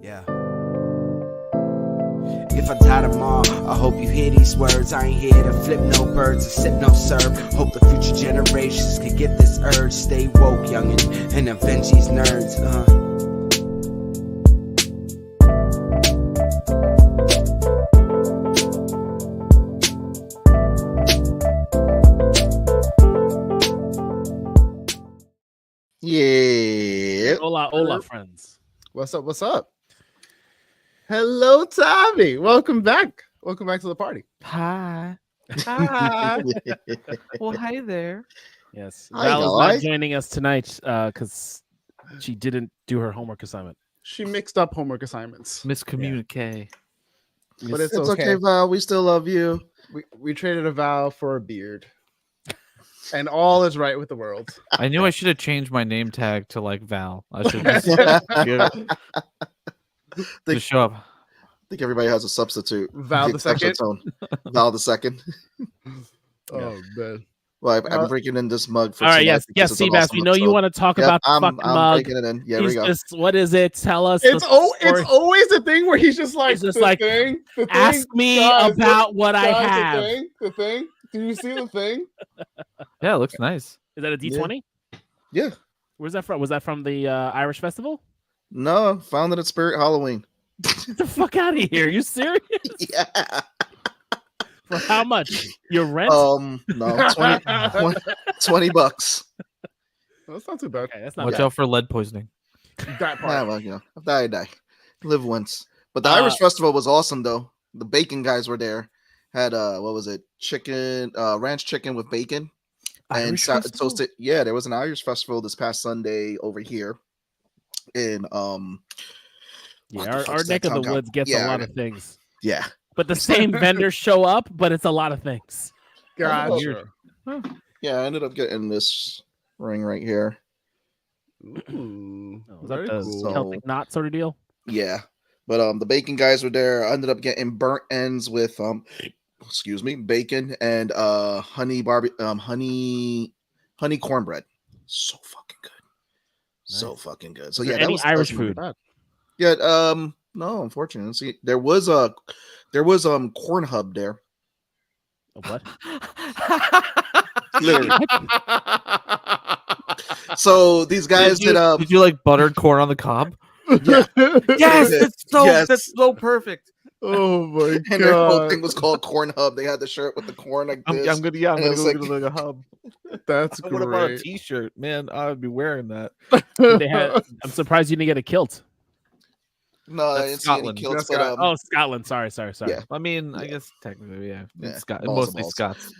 Yeah. If I die tomorrow, I hope you hear these words. I ain't here to flip no birds or sip no syrup. Hope the future generations can get this urge. Stay woke, youngin', and avenge these nerds. Yeah. Hola, friends. What's up? What's up? Hello, Tommy. Welcome back. Welcome back to the party. Hi. Hi. Well, hi there. Yes, Hi, Val is guy. not joining us tonight because she didn't do her homework assignment. She mixed up homework assignments, Miscommunique. but it's It's okay. okay, Val. We still love you. We traded a vow for a beard, and all is right with the world. I knew I should have changed my name tag to like Val. I should just, just show up. I think everybody has a substitute. Val the exception second. tone. Val the second. Oh man. Well, I'm breaking in this mug for All right, tonight yes, because it's an Seabass. awesome We know you episode. want to talk Yep, about the I'm fucking mug. breaking it in. Yeah, there He's we go. just, what is it? Tell us. It's story. always a thing where he's just like, He's just the like, thing, the thing, Ask me guys, about what I guys, have. The thing. Do you see the thing? Yeah, it looks nice. Is that a D20? Yeah. Where's that from? Was that from the Irish festival? No, found it at Spirit Halloween. Get the fuck out of here. You serious? Yeah. For how much? Your rent? No, 20 bucks. That's not too bad. Okay, that's not Watch bad. out for lead poisoning. That Yeah, part. well, you know, if I die. Live once. But the Irish festival was awesome though. The bacon guys were there. Had what was it? Chicken, ranch chicken with bacon. And Irish festival? toasted. Yeah, there was an Irish festival this past Sunday over here in what the Yeah, fuck's our that neck of town the called? woods gets Yeah, a lot of things. yeah. But the same vendors show up, but it's a lot of things. Gotcha. Yeah, I ended up getting this ring right here. Ooh, Oh, is very that the cool. Celtic knot sort of deal? Yeah. But the bacon guys were there. I ended up getting burnt ends with excuse me, bacon and honey cornbread. So fucking good. So Nice. fucking good. So Is there yeah, that any was Irish really food? bad. Yeah, no, unfortunately. See, there was corn hub there. A what? Literally. So these guys Did you like buttered corn on the cob? yeah. Yes, Yes. that's so perfect. Oh my And their whole god. thing was called Corn Hub. They had the shirt with the corn like this. I'm gonna And it was go like- get like a hub. That's I would have bought a great. T-shirt, man. I would be wearing that. They had, I'm surprised you didn't get a kilt. No, I That's didn't see any Scotland. kilts, That's but got- Oh, Scotland. Sorry. Yeah. I mean, I Yeah. guess technically, yeah. Yeah, Scott, balls mostly and balls. Scots.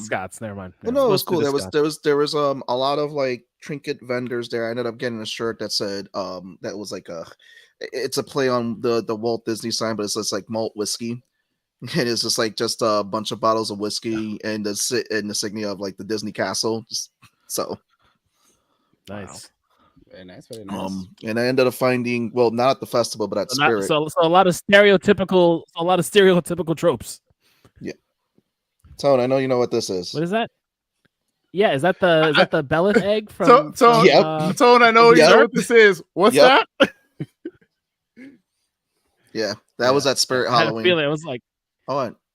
Scots. Never mind. But no, it was mostly cool. the There was a lot of like trinket vendors there. I ended up getting a shirt that said that was like it's a play on the Walt Disney sign, but it's just like malt whiskey. And it's just a bunch of bottles of whiskey and the insignia of like the Disney castle. So Nice. Very nice, very nice. and I ended up finding, well, not at the festival, but at So, Spirit. so a lot of stereotypical tropes. Tone, I know you know what this is. What is that? Yeah, is that the bellet egg from? Tone, Yep. Tone, I know you Yep. know what this is. What's Yep. that? Yeah, that was at Spirit I had a Halloween. feeling. I was like,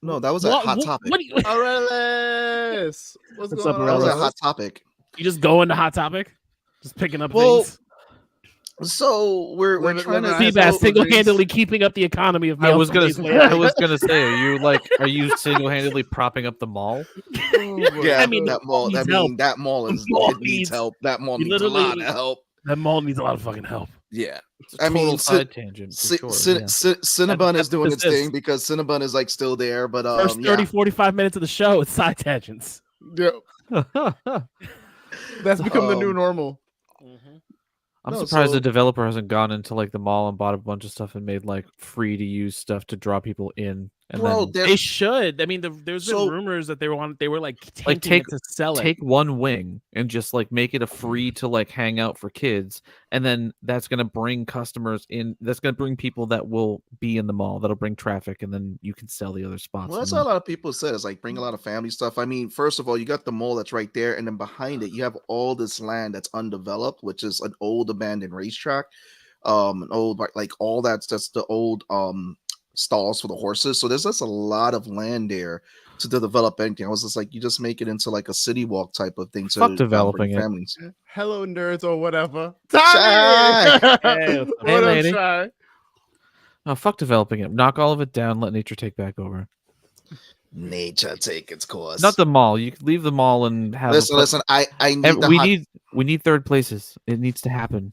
No, that was at Hot Topic. What do you, Aurelis. What's What's going up, on? That was at Aurelis? Hot Topic. you just go into Hot Topic? Just picking up Well, things? So we're Living- trying to living Seabass so- single-handedly keeping up the economy of I was mail gonna, from these lands. say, are you single-handedly propping up the mall? Yeah, I mean, that mall. needs I help. mean, that mall is The mall it needs needs- help. That mall you needs a lot literally- of help. That mall needs a lot of fucking help. Yeah, It's a I mean, total side tangent. For sure, yeah. Cinnabon That's is doing its this. thing because Cinnabon is like still there, but First 30, 45 minutes of the show, it's side tangents. Yeah, that's become the new Um, normal. I'm No, surprised so- the developer hasn't gone into like the mall and bought a bunch of stuff and made like free to use stuff to draw people in. And Bro, then they're- They should. I mean, there's been So- rumors that they were like tanking take- it to sell it. take one wing and just like make it a free to like hang out for kids, and then that's gonna bring customers in. That's gonna bring people that will be in the mall. That'll bring traffic, and then you can sell the other spots. Well, that's and what a then- lot of people said. It's like bring a lot of family stuff. I mean, first of all, you got the mall that's right there, and then behind it, you have all this land that's undeveloped, which is an old abandoned racetrack. an old like all that's the old stalls for the horses. So there's just a lot of land there to develop anything. I was just like, you just make it into like a city walk type of thing. Fuck To developing bring it. families. Hello, nerds or whatever. Shy! Tommy! Hey, what's up? What Hey, up, lady. Shy? Oh, fuck developing it. Knock all of it down. Let nature take back over. Nature take its course. Not the mall. You could leave the mall and have. listen. I need the we hot, need third places. It needs to happen.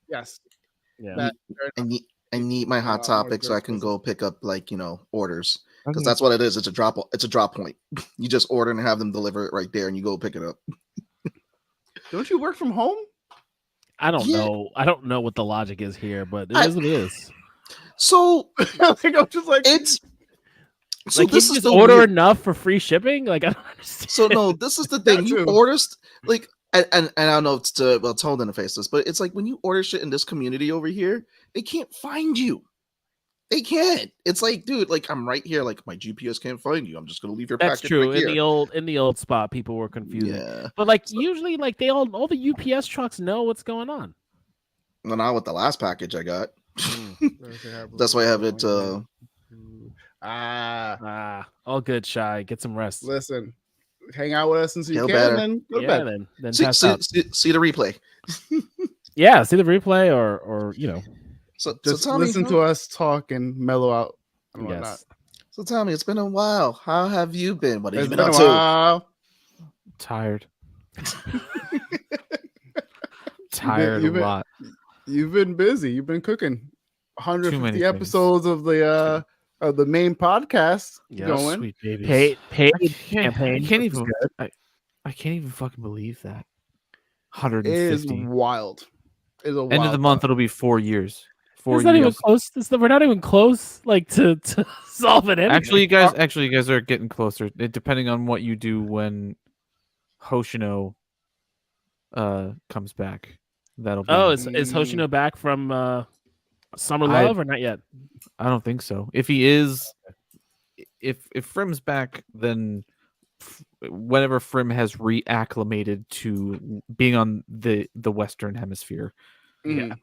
Yes. Yeah. That- I need my hot more topic so I third can places. go pick up like orders. Because Okay. that's what it is. It's a drop point. You just order and have them deliver it right there, and you go pick it up. Don't you work from home? I don't Yeah. know. I don't know what the logic is here, but it I- is what it is. So I think I'm just like, it's so Like, this you is just the order weird- enough for free shipping. Like, I don't understand. So no, this is the thing. That You too. order like and I don't know if it's to tone interface this, but it's like when you order shit in this community over here, they can't find you. They can't. It's like, dude, like I'm right here. Like my GPS can't find you. I'm just gonna leave your That's package true. right here. In the old spot, people were confused. Yeah. But like usually, like all the UPS trucks know what's going on. Well, not with the last package I got. That's why I have it. All good, Shy. Get some rest. Listen, hang out with us until you Feel can, better. and then go to Yeah, bed. then See, pass see, out. see the replay. Yeah, see the replay or So Just tell me, listen to us talk and mellow out and whatnot. yes. So tell me, it's been a while. How have you been? What have It's you been been a up to? while. Tired. Tired you've a been- lot. You've been busy. You've been cooking 150 many episodes of the main podcast Yeah, going. Sweet babies. Paid I campaign. can't which is even. good. I can't even fucking believe that. It is 150. wild. It's a End of the wild month, thought. it'll be 4 years. 4 It's not even years. close. We're not even close. Like to solve it. Actually, you guys are getting closer. Depending on what you do when Hoshino comes back. That'll be. oh, is Hoshino back from Summer Love or not yet? I don't think so. If he is, if Frim's back, then whenever Frim has reacclimated to being on the Western Hemisphere. Mhm.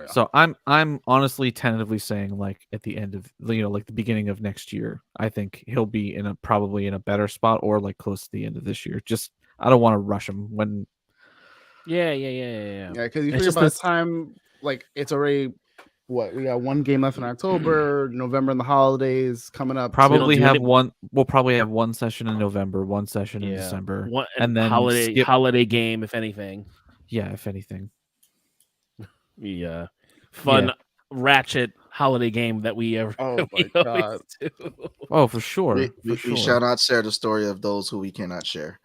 So I'm honestly tentatively saying like at the end of like the beginning of next year, I think he'll be probably in a better spot or like close to the end of this year. Just I don't want to rush him when. Yeah. Yeah, because you It's figure just by the this- time like it's already we got one game left in October, November, and the holidays coming up. Probably do have any- one. We'll probably have one session in November, one session in December, One, and then skip- holiday game, if anything. Yeah, if anything. Yeah, fun ratchet holiday game that we ever. Oh my we always God. do. Oh, for sure. We for sure. shall not share the story of those who we cannot share.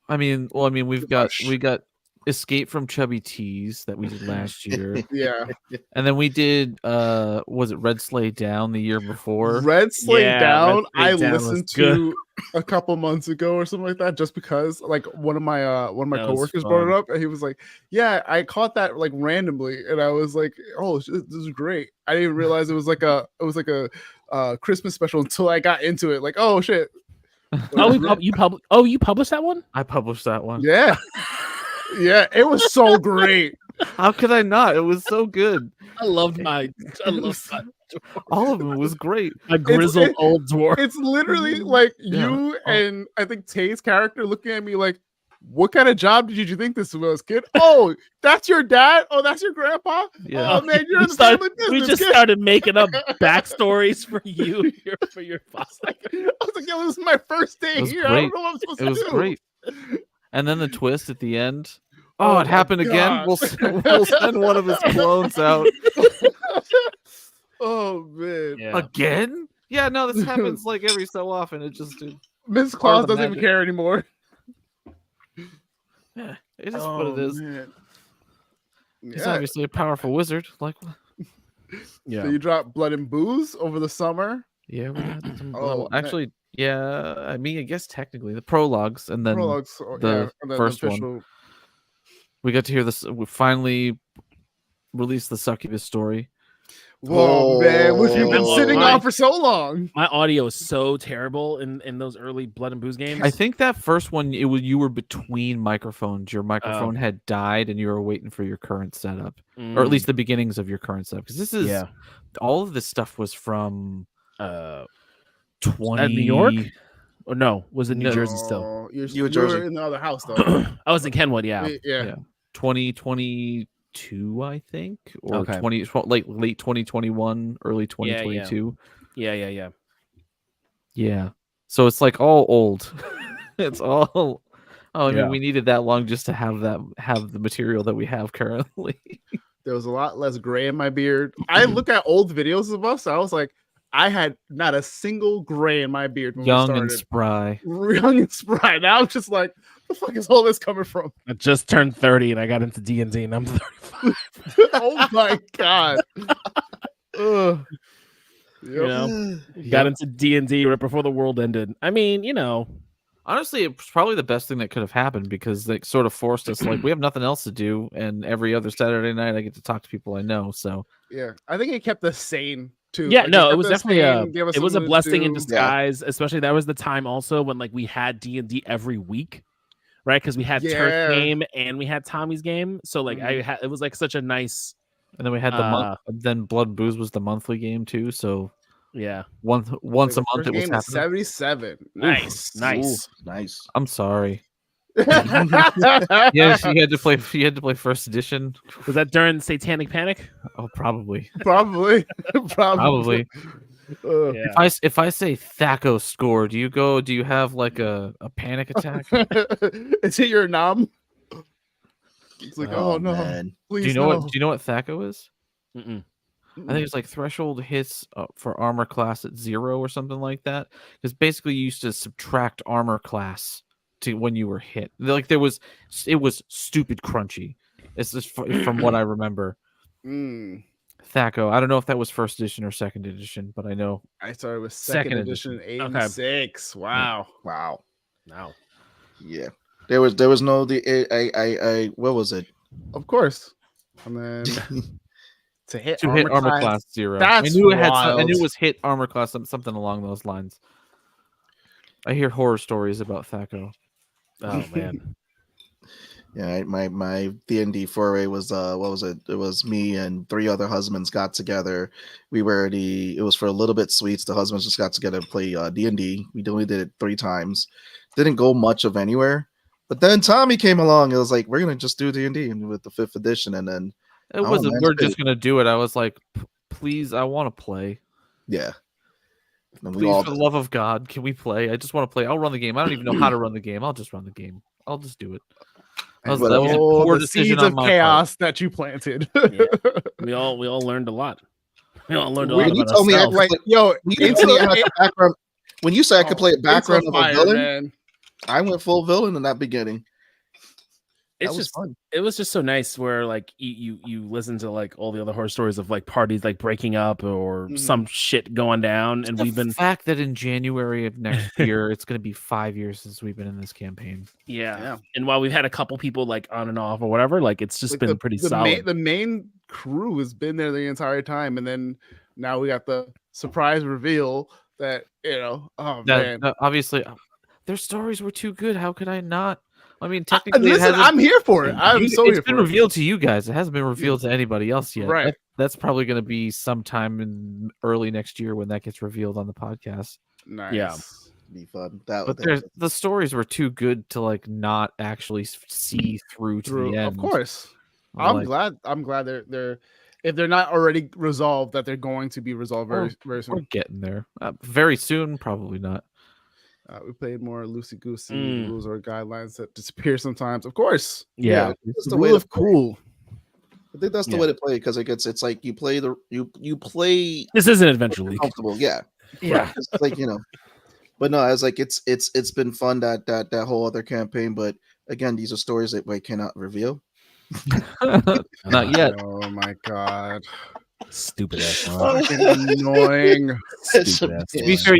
I mean, we got Escape from Chubby Tees that we did last year, Yeah, and then we did was it Red Sleigh Down the year before? Red Slate Yeah, Down. Red Slate I Down was listened good. to a couple months ago or something like that, just because like one of my That was coworkers brought fun. it up, and he was like, "Yeah, I caught that like randomly," and I was like, "Oh, this is great." I didn't realize it was like a Christmas special until I got into it. Like, oh shit. You published that one? I published that one. Yeah. Yeah, it was so great. How could I not? It was so good. I loved my All of them was great. my grizzled it- old dwarf. It's literally like Yeah. you and I think Tay's character looking at me like, what kind of job did you think this was, kid? Oh, that's your dad? Oh, that's your grandpa? Yeah. Oh man, you're in the Started- family we business. just kid." started making up backstories for you for your boss. I was like, yo, this is my first day It was here. I don't great. know what I'm supposed It to was do. great. And then the twist at the end. Oh Oh, it my happened again. God. We'll send one of his clones out Oh man. Yeah. again. Yeah, no, this happens like every so often. It just Miss Part Claus of the doesn't even magic. care anymore. yeah, it is what it is. Man. He's Yeah. obviously a powerful wizard. Like, Yeah. So you dropped Blood and Booze over the summer. yeah, we had some. Oh, man. actually, yeah. I mean, I guess technically the prologues, and then Prologues, the and then first one. official- we got to hear this. We finally released the succubus story. Whoa, man, what you've been Oh. sitting on for so long? My audio is so terrible in those early Blood and Booze games. I think that first one, you were between microphones. Your microphone had died, and you were waiting for your current setup, or at least the beginnings of your current setup. Because this is all of this stuff was from 20 New York. Or no, was it New Jersey still? Oh, You were you were Jersey. in the other house though. I was in Kenwood. Yeah. Yeah. 2022, I think, or Okay. late 2021, early 2022. Yeah. Yeah. So it's like all old. It's all. Oh, I mean, Yeah. we needed that long just to have the material that we have currently. There was a lot less gray in my beard. I look at old videos of us. I was like, I had not a single gray in my beard when Young we and started. spry. Young and spry. Now I'm just like, the fuck is all this coming from? I just turned 30 and I got into D&D and I'm 35. Oh my god. Ugh. You know, got into D&D right before the world ended. I mean, you know, Honestly, it's probably the best thing that could have happened because they sort of forced us. Like, we have nothing else to do, and every other Saturday night I get to talk to people I know. So Yeah, I think it kept us sane too. yeah, Like, no, kept it was us definitely sane, gave us it was a something to blessing in do. disguise. Especially that was the time also when like we had D&D every week, right? Because we had Turf game and we had Tommy's game. So like it was like such a nice. and then we had the month. Then Blood and Booze was the monthly game too. So Yeah, once a month it was game happening. 77. nice. Nice. I'm sorry. Yeah, Yes, you had to play. You had to play first edition. Was that during Satanic Panic? Oh, probably. probably. Probably. Yeah. If I say Thaco score, do you have like a panic attack? Is it your nom? It's like, oh, no, man. please Do you know no. what? Do you know what Thaco is? Mm-mm. I think it's like threshold hits for armor class at 0 or something like that. Because basically, you used to subtract armor class to when you were hit. Like it was stupid crunchy. It's just from what I remember. Thaco. I don't know if that was first edition or second edition, but I know I started with second edition in 86. Wow. Wow. No. Yeah. There was no I what was it? Of course. And then to hit armor class 0. That's I knew it had. wild. I knew it was hit armor class something along those lines. I hear horror stories about Thaco. Oh man. Yeah, my D&D foray was what was it? It was me and 3 other husbands got together. It was for a little bit sweets. The husbands just got together to play D&D. We only did it 3 times. Didn't go much of anywhere. But then Tommy came along. It was like, we're gonna just do D&D with the 5th edition, and then It wasn't. We're just gonna do it. I was like, please, I want to play. Yeah. And Please, for the love of God, can we play? I just want to play. I'll run the game. I don't even know how to run the game. I'll just run the game. I'll just do it. That was a poor the decision seeds on of my chaos that you planted. Yeah. We all learned a lot. We all learned a lot When you about told me I ourselves. Like, yo, background, when you said I could play a background of a villain, man. I went full villain in that beginning. It's That was just fun. it was just so nice where like you listen to like all the other horror stories of like parties like breaking up or some shit going down, and we've been The fact that in January of next year it's going to be 5 years since we've been in this campaign. yeah. And while we've had a couple people like on and off or whatever, like it's just been pretty solid. The main crew has been there the entire time, and then now we got the surprise reveal that man. Obviously, their stories were too good. How could I not? I mean, technically, listen, I'm here for it. It's been revealed to you guys. It hasn't been revealed to anybody else yet. Right. That's probably going to be sometime in early next year when that gets revealed on the podcast. Nice. Yeah. Be fun. But the stories were too good to like not actually see through to the end. Of course. I'm glad they're if they're not already resolved, that they're going to be resolved very soon. We're getting there. Very soon, probably not. We played more loosey goosey rules or guidelines that disappear sometimes. Of course, Yeah. it's the way of cool. I think that's the way to play because it's like you play you play. This isn't Adventure League. Comfortable, yeah. Yeah. It's like but no, I was like it's been fun that whole other campaign. But again, these are stories that we cannot reveal. Not yet. Oh my god. Stupid ass. Annoying. Stupid ass. To be fair,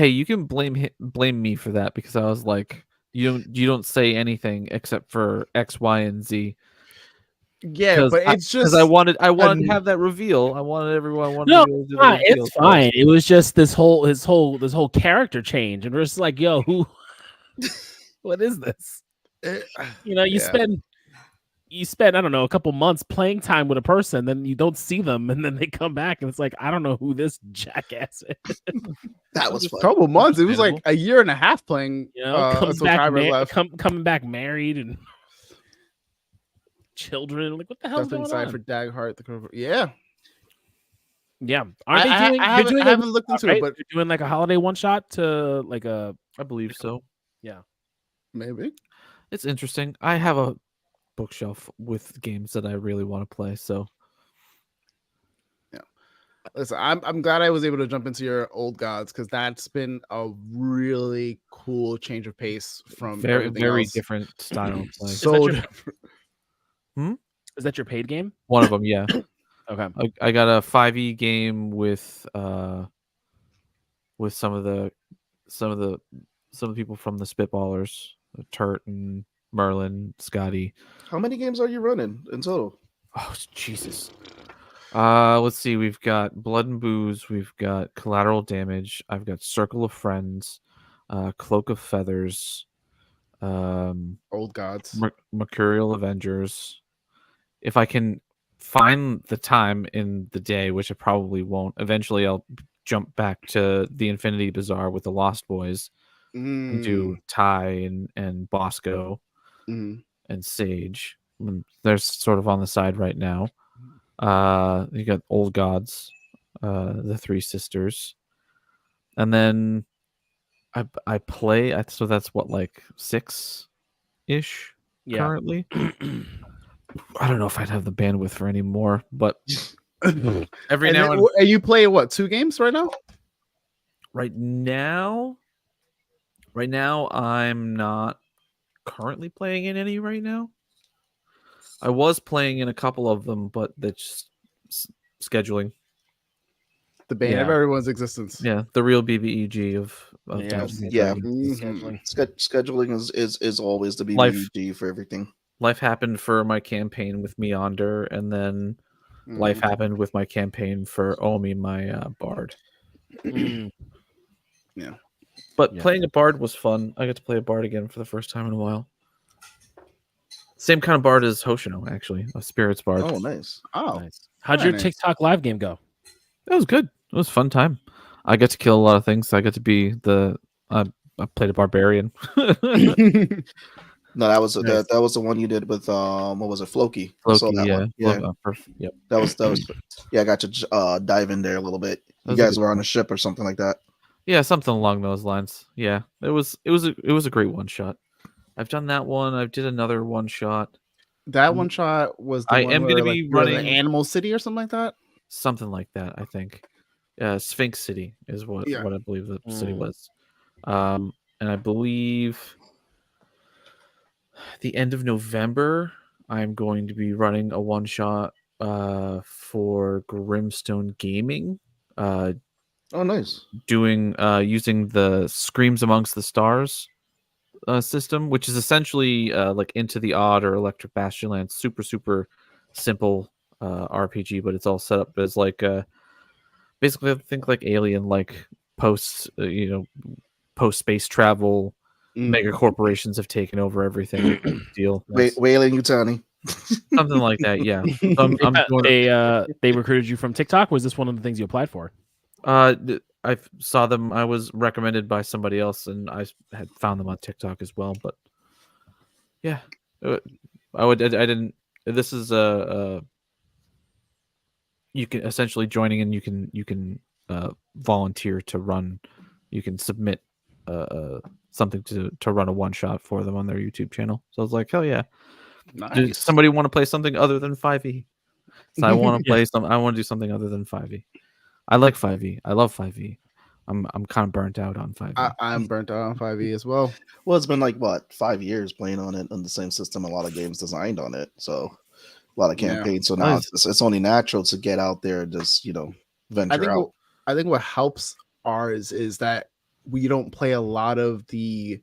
you can blame me for that because I was like, you don't say anything except for X, Y, and Z. Yeah, but it's just because I wanted to have that reveal. I wanted everyone wanted No, to be able to do the reveal. it's fine. It was just this whole character change, and we're just like, yo, who? What is this? You know, you spend I don't know, a couple months playing time with a person, then you don't see them, and then they come back, and it's like, I don't know who this jackass is. That was fun. couple months. It was like a year and a half playing. You know, comes until back Kyber left. coming back married and children. Like, what the hell's going on? For Dagheart. Yeah. Aren't they doing? I haven't looked into it, but you're doing like a holiday one shot to like a. I believe so. Yeah, maybe it's interesting. I have a bookshelf with games that I really want to play. So, yeah. Listen, I'm glad I was able to jump into your old gods because that's been a really cool change of pace from very else. different style of play. So different. Is that your paid game? One of them, yeah. Okay. I got a 5e game with some of the people from the Spitballers, Turt and Merlin, Scotty. How many games are you running in total? Oh Jesus. Let's see. We've got Blood and Booze. We've got Collateral Damage. I've got Circle of Friends, Cloak of Feathers, Old Gods, Mercurial Avengers. If I can find the time in the day, which I probably won't, eventually I'll jump back to the Infinity Bazaar with the Lost Boys and do Ty and Bosco and Sage. They're sort of on the side right now. You got Old Gods, the Three Sisters, and then I play. So that's what, like 6-ish currently. I don't know if I'd have the bandwidth for any more, but every now and then, you play what, 2 games right now? Right now, I'm not currently playing in any right now. I was playing in a couple of them, but that's just scheduling. The bane of everyone's existence. Yeah, the real BBEG of Scheduling is always the BBEG for everything. Life happened for my campaign with Meander, and then life happened with my campaign for Omi, my Bard. Yeah. But playing a Bard was fun. I got to play a Bard again for the first time in a while. Same kind of Bard as Hoshino, actually. A Spirits Bard. Oh, nice. Nice. How'd your TikTok live game go? That was good. It was a fun time. I got to kill a lot of things. I got to be I played a Barbarian. No, that was the one you did with what was it, Floki? Yep. That was I got to dive in there a little bit. You guys were on a ship or something like that. Yeah, something along those lines. Yeah, it was a great one shot. I've done that one. I did another one shot. That one shot was the I one am going to be running Animal City or something like that. Something like that, I think. Sphinx City is what I believe the city was. And I believe the end of November, I'm going to be running a one shot for Grimstone Gaming. Oh, nice. Doing using the Screams Amongst the Stars system, which is essentially like Into the Odd or Electric Bastionland. Super simple RPG, but it's all set up as like basically I think like Alien, like post space travel. Mega corporations have taken over everything. Deal. Wailing Utani. Something like that, yeah. They recruited you from TikTok. Was this one of the things you applied for? I saw them. I was recommended by somebody else, and I had found them on TikTok as well. But yeah, I didn't. This is you can essentially joining, and you can volunteer to run. You can submit something to run a one shot for them on their YouTube channel. So I was like, hell yeah! Nice. Does somebody want to play something other than 5e? So I want to play I want to do something other than 5e. I like 5e. I love 5e. I'm kind of burnt out on 5e. I'm burnt out on 5e as well. Well, it's been like 5 years playing on it on the same system. A lot of games designed on it, so a lot of campaigns. So now it's only natural to get out there and just venture out. I think what helps ours is that we don't play a lot of the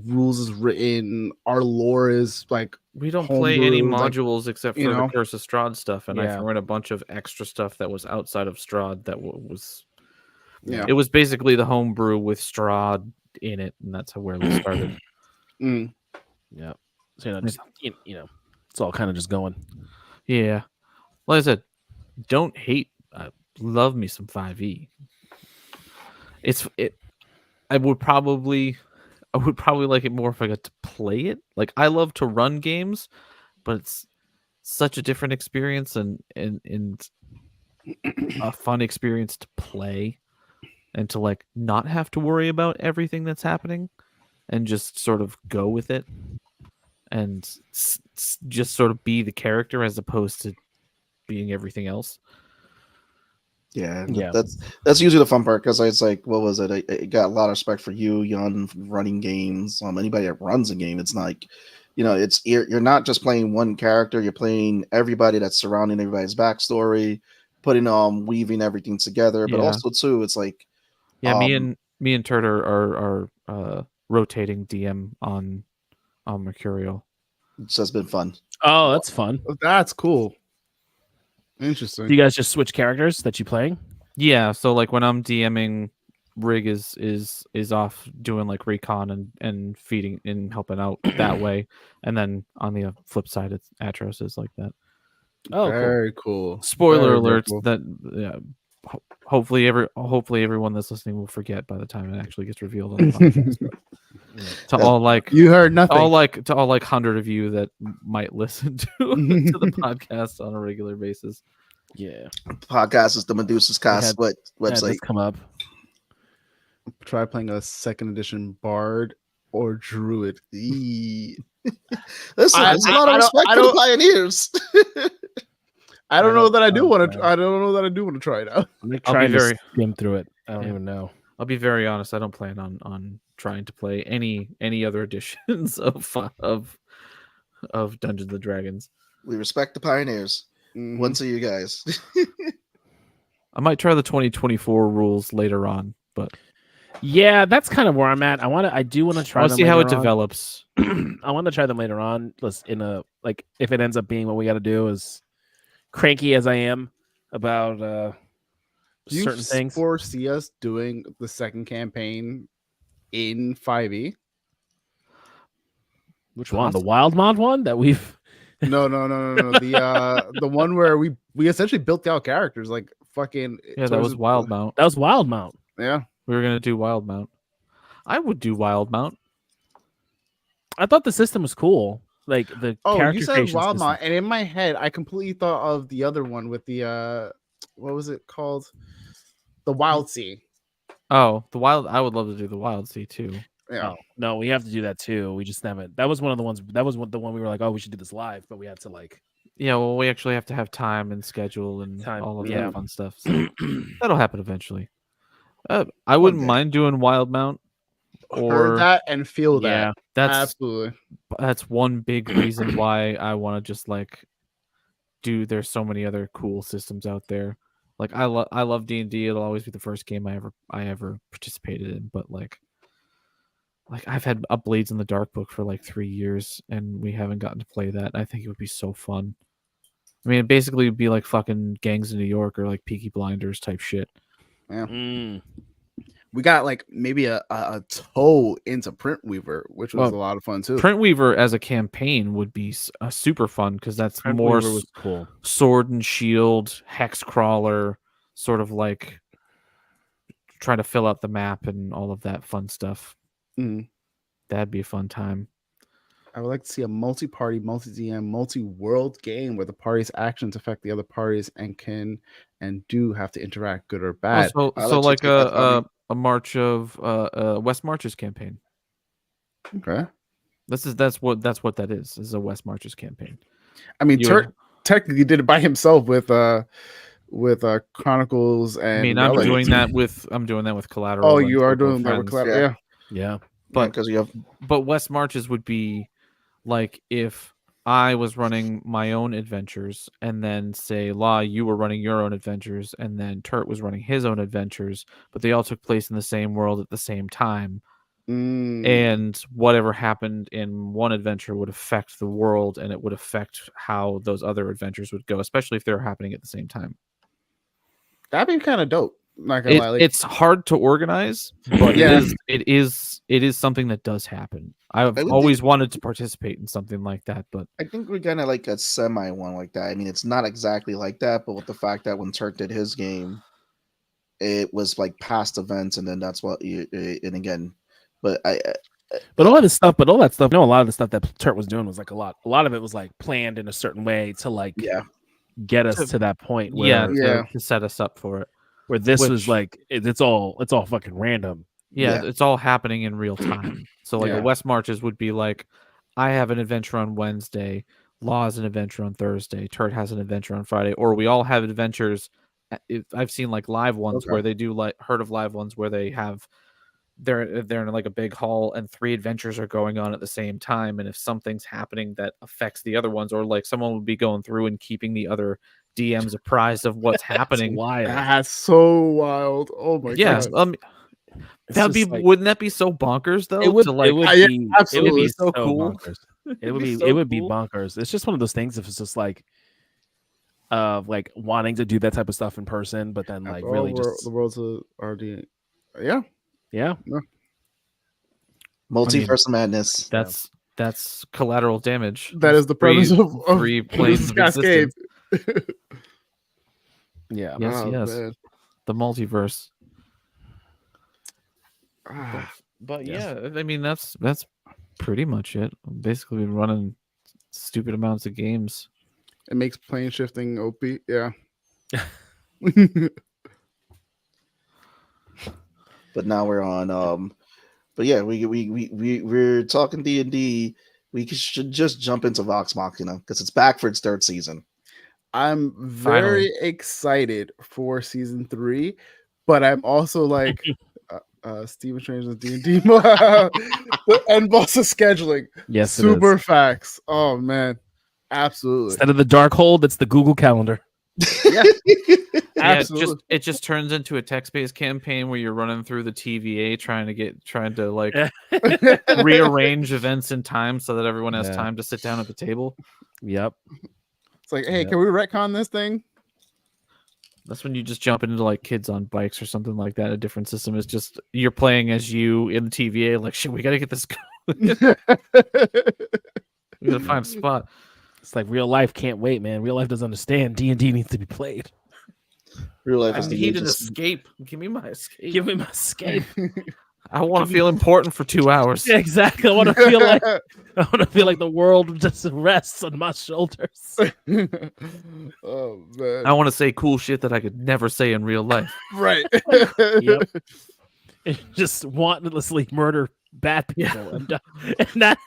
rules is written, our lore is like We don't play any homebrewed, like, modules except for you the know. Curse of Strahd stuff, and I Yeah. threw in a bunch of extra stuff that was outside of Strahd that was. Yeah. It was basically the homebrew with Strahd in it, and that's where we started. Mm. Yeah. So just it's all kind of just going. Yeah, like I said, don't hate. Love me some 5e. I would probably like it more if I got to play it. Like, I love to run games, but it's such a different experience and a fun experience to play and to like not have to worry about everything that's happening and just sort of go with it and just sort of be the character as opposed to being everything else. Yeah, Yeah. that's usually the fun part, because it's like, what was it? I got a lot of respect for you, Yon, running games. Anybody that runs a game, it's not like, it's you're not just playing one character, you're playing everybody that's surrounding everybody's backstory, putting weaving everything together, but Yeah. also too, it's like, Yeah, me and Turt are rotating DM on Mercurial. it's just been fun. Oh, that's fun. That's cool. Interesting. Do you guys just switch characters that you playing? Yeah, so like when I'm DMing, Rig is off doing like recon and feeding and helping out that way, and then on the flip side, it's Atros is like that. Oh, cool. Very cool. Spoiler Very alerts cool. that hopefully everyone that's listening will forget by the time it actually gets revealed on the podcast. To all like You heard nothing. all like 100 of you that might listen to the podcast on a regular basis. Yeah. Podcast is the Medusa's Cast Had website. this come up. Try playing a second edition Bard or Druid. Listen, there's a I lot of don't- respect I for the don't- pioneers. I don't know that I do want to. to. I don't know that I do want to try it out. I'm I'll trying be to skim through it. I don't Yeah. even know. I'll be very honest. I don't plan on trying to play any other editions of Dungeons and Dragons. We respect the pioneers. Mhm. One to you guys. I might try the 2024 rules later on, but Yeah, that's kind of where I'm at. I do want to I try want them to see how it later on. develops. I want to try them later on. If it ends up being what we got to do, is cranky as I am about Do you certain things. foresee us doing the second campaign in 5e? Which one? The wild mod one that we've. No. The one where we essentially built out characters like fucking. Yeah, that was Wild Mount. That was Wild Mount. Yeah. We were gonna do Wild Mount. I would do Wild Mount. I thought the system was cool. Like the Oh, character you said creation Wild system. Mount, and in my head, I completely thought of the other one with the what was it called? The Wild Sea. Oh, the Wild. I would love to do the Wild Sea too. Yeah. Oh, no, we have to do that too. We just haven't. That was one of the ones. That was the one we were like, oh, we should do this live, but we had to like. Yeah, well, we actually have to have time and schedule and Time, all of yeah. that fun stuff. So that'll happen eventually. I wouldn't day. mind doing Wild Mount. Heard Or that and feel that. Yeah, Absolutely. that's one big reason why I want to just like there's so many other cool systems out there. Like I love D&D. It'll always be the first game I ever participated in, but like I've had a Blades in the Dark book for like 3 years and we haven't gotten to play that. I think it would be so fun. I mean, it basically would be like fucking Gangs of New York or like Peaky Blinders type shit. Yeah. We got like maybe a toe into Print Weaver, which was a lot of fun too. Print Weaver as a campaign would be super fun because that's Print more Weaver was cool. sword and shield, hex crawler, sort of like trying to fill out the map and all of that fun stuff. Mhm. That'd be a fun time. I would like to see a multi-party, multi-DM, multi-world game where the party's actions affect the other parties and can and do have to interact, good or bad. So I'll let you like take that from me. a March of West Marches campaign. Okay. That's what that is a West Marches campaign. I mean, You Turk technically did it by himself with Chronicles and. I mean, I'm Relic. doing that with Collateral. Oh, and you are Circle of doing that with Friends. Collateral. Yeah. Yeah. Yeah. But because you have But West Marches would be like if I was running my own adventures and then say, La, you were running your own adventures, and then Turt was running his own adventures, but they all took place in the same world at the same time. and whatever happened in one adventure would affect the world, and it would affect how those other adventures would go, especially if they're happening at the same time. That'd be kind of dope. Not gonna lie, It's hard to organize, but it is something that does happen. I've always wanted to participate in something like that, but I think we're gonna like a semi one like that. I mean, it's not exactly like that, but with the fact that when Turk did his game, it was like past events, and then that's what you. And again, but all that stuff. You know, a lot of the stuff that Turk was doing was like a lot of it was like planned in a certain way to like get us to that point. Where, to set us up for it. Where this was like it's all fucking random. Yeah, it's all happening in real time. So like a West Marches would be like, I have an adventure on Wednesday, Law has an adventure on Thursday, Turt has an adventure on Friday, or we all have adventures. I've seen like live ones where they do like heard of live ones where they have they're in like a big hall and 3 adventures are going on at the same time, and if something's happening that affects the other ones, or like someone would be going through and keeping the other DMs apprised of what's happening. That's so wild. Oh my god. That'd be like, wouldn't that be so bonkers though? It would absolutely. It would be so cool. Bonkers. It would be bonkers. It's just one of those things if it's just like like wanting to do that type of stuff in person, but then like really just the world's a RD. Yeah. Multiverse of madness. That's collateral damage. That is the premise of 3 planes of Cascade. existence. Yeah. Yes. Man. The multiverse. But yeah, I mean that's pretty much it. Basically been running stupid amounts of games. It makes plane shifting OP. Yeah. But now we're on but yeah, we're talking D&D. We should just jump into Vox Machina because it's back for its 3rd season. I'm very excited for season 3, but I'm also like Stephen Strange's D&D the end boss of scheduling. Yes, super facts. Oh man, absolutely. Instead of the dark hole, that's the Google Calendar. Yeah, absolutely. It just turns into a text-based campaign where you're running through the TVA trying to like rearrange events in time so that everyone has time to sit down at the table. Yep. It's like, hey, can we retcon this thing? That's when you just jump into like Kids on Bikes or something like that. A different system is just you're playing as you in the TVA. Like, shit, we gotta get this going. We gotta find a spot. It's like real life can't wait, man. Real life doesn't understand. D&D needs to be played. Real life I need an escape. Give me my escape. Give me my escape. I want to feel important for 2 hours. Yeah, exactly. I want to feel like the world just rests on my shoulders. Oh man. I want to say cool shit that I could never say in real life. Right. Yep. Just wantonlessly murder bad people and not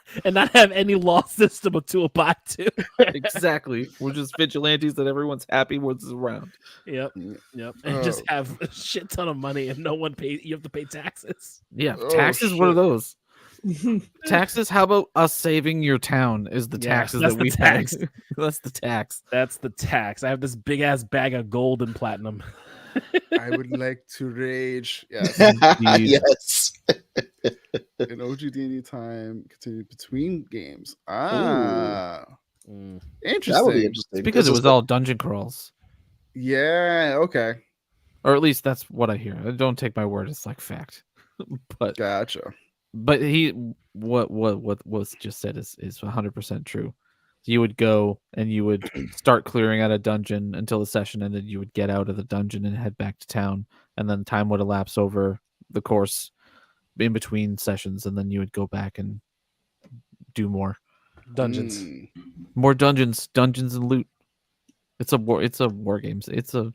have any law system to abide to. Exactly. We're just vigilantes that everyone's happy with around. Yep. And just have a shit ton of money and no one pays. You have to pay taxes. Yeah, taxes. What are those? Taxes. How about us saving your town? Is the taxes that we pay? That's the tax. That's the tax. I have this big ass bag of gold and platinum. I would like to rage. Yes. Yes. In OG D&D time, continue between games. Interesting. That would be interesting. It's because it was all dungeon crawls. Yeah. Okay. Or at least that's what I hear. Don't take my word; it's like fact. But gotcha. But what was just said is 100% true. You would go and you would start clearing out a dungeon until the session ended. You would get out of the dungeon and head back to town, and then time would elapse over the course in between sessions, and then you would go back and do more dungeons, more dungeons and loot. It's a war games. It's a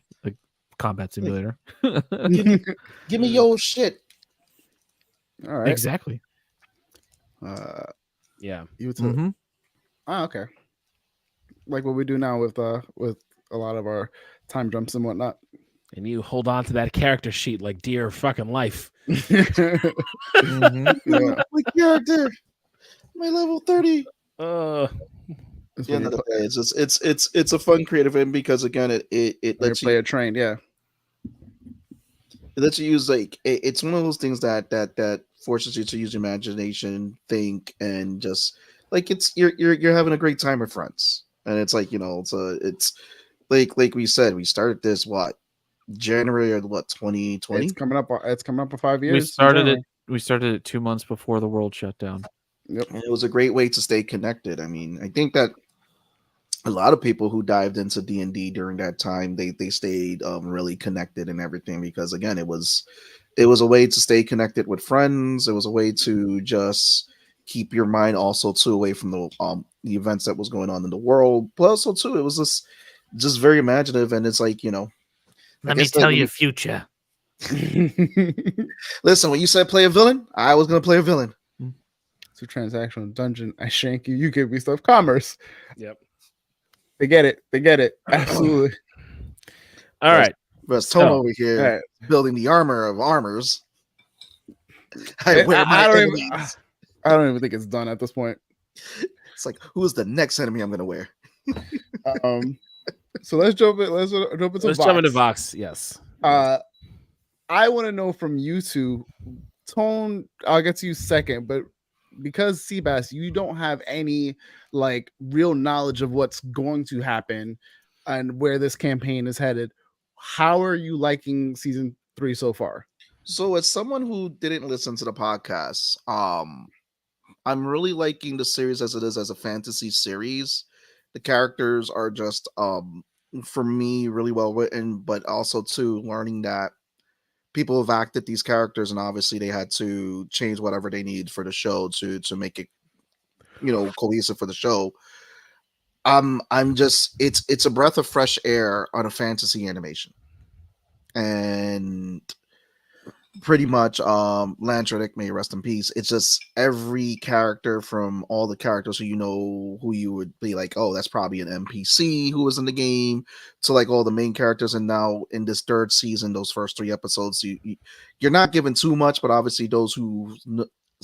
combat simulator. Give me your shit. All right. Exactly. Yeah. You would okay. Like what we do now with a lot of our time jumps and whatnot. And you hold on to that character sheet like dear fucking life. Yeah. My character, my level 30. Yeah, it's a fun creative end because again it lets play you a train. Yeah. It lets you use like it's one of those things that forces you to use your imagination, think, and just like you're having a great time with friends. And it's like, it's like we said, we started this January of 2020. It's coming up. It's coming up for 5 years. We started it 2 months before the world shut down. Yep. And it was a great way to stay connected. I mean, I think that a lot of people who dived into D&D during that time, they stayed really connected and everything, because again, it was a way to stay connected with friends. It was a way to just keep your mind also too away from the events that was going on in the world. But also too, it was just very imaginative, and it's like, Let me tell you, future. Listen, when you said play a villain, I was gonna play a villain. It's a transactional dungeon. I shank you. You give me stuff. Commerce. Yep. They get it. Absolutely. All right. But Tone over here building the armor of armors. I don't even think it's done at this point. It's like, who's the next enemy I'm gonna wear? So let's jump into VOX. Yes. I want to know from you two, Tone. I'll get to you second, but because Seabass, you don't have any like real knowledge of what's going to happen and where this campaign is headed. How are you liking season 3 so far? So, as someone who didn't listen to the podcast, I'm really liking the series as it is as a fantasy series. The characters are just for me really well written, but also too learning that people have acted these characters, and obviously they had to change whatever they need for the show to make it, cohesive for the show. I'm just it's a breath of fresh air on a fantasy animation, and pretty much Lantronic, may rest in peace. It's just every character from all the characters who you would be like, oh, that's probably an NPC who was in the game, to like all the main characters. And now in this third season, those first 3 episodes, you're not given too much, but obviously those who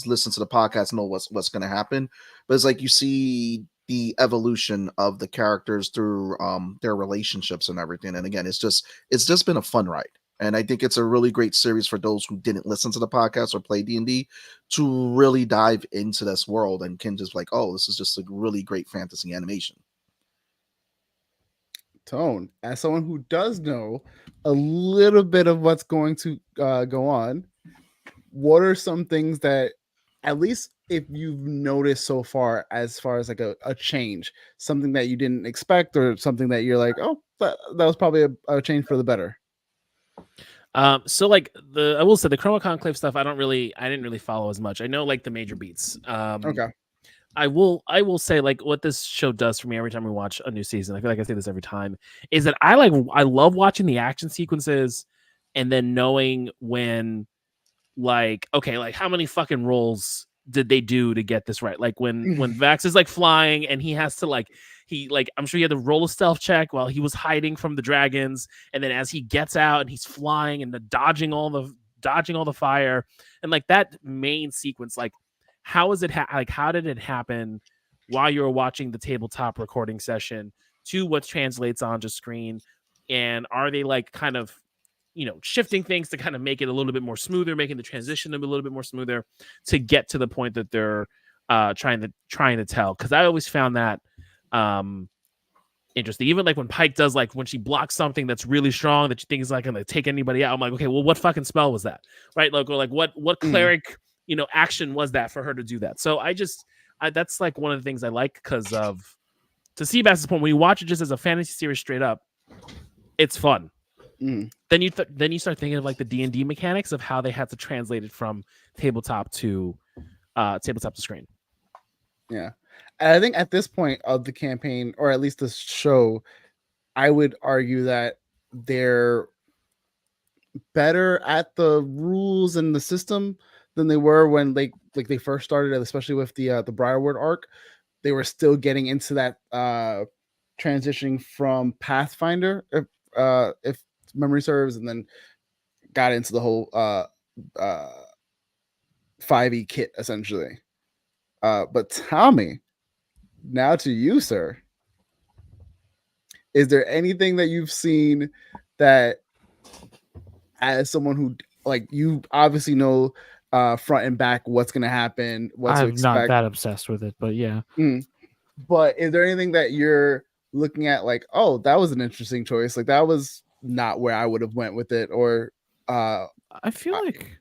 listen to the podcast know what's going to happen. But it's like you see the evolution of the characters through their relationships and everything. And again, it's just been a fun ride. And I think it's a really great series for those who didn't listen to the podcast or play D&D to really dive into this world and can just like, oh, this is just a really great fantasy animation. Tone, as someone who does know a little bit of what's going to go on, what are some things that, at least if you've noticed so far as like a change, something that you didn't expect, or something that you're like, oh, that was probably a change for the better? So like I will say the Chroma Conclave stuff, I didn't really follow as much. I know like the major beats. Okay. I will say like what this show does for me every time we watch a new season, I feel like I say this every time, is that I love watching the action sequences and then knowing when, like, okay, like how many fucking rolls did they do to get this right? Like when Vax is like flying and he has to I'm sure he had to roll a stealth check while he was hiding from the dragons, and then as he gets out and he's flying and dodging all the fire, and like that main sequence, like how did it happen while you were watching the tabletop recording session to what translates onto screen, and are they like kind of shifting things to kind of make it a little bit more smoother, making the transition a little bit more smoother to get to the point that they're trying to tell? Because I always found that interesting. Even like when Pike does, like when she blocks something that's really strong that you think is like gonna take anybody out, I'm like, okay, well, what fucking spell was that, right? Like, or like what cleric action was that for her to do that? So that's like one of the things I like, because of, to Seabass's point, when you watch it just as a fantasy series straight up, it's fun. Then you start thinking of like the D&D mechanics of how they had to translate it from tabletop to screen. Yeah. And I think at this point of the campaign, or at least this show, I would argue that they're better at the rules and the system than they were when they first started, especially with the Briarwood arc. They were still getting into that transitioning from Pathfinder, if memory serves, and then got into the whole 5e kit essentially. But Tommy, now to you, sir. Is there anything that you've seen that, as someone who, like, you obviously know front and back what's going to happen, what to I'm not expect. that obsessed with it, but yeah. But is there anything that you're looking at like, oh, that was an interesting choice, like that was not where I would have went with it, or I feel like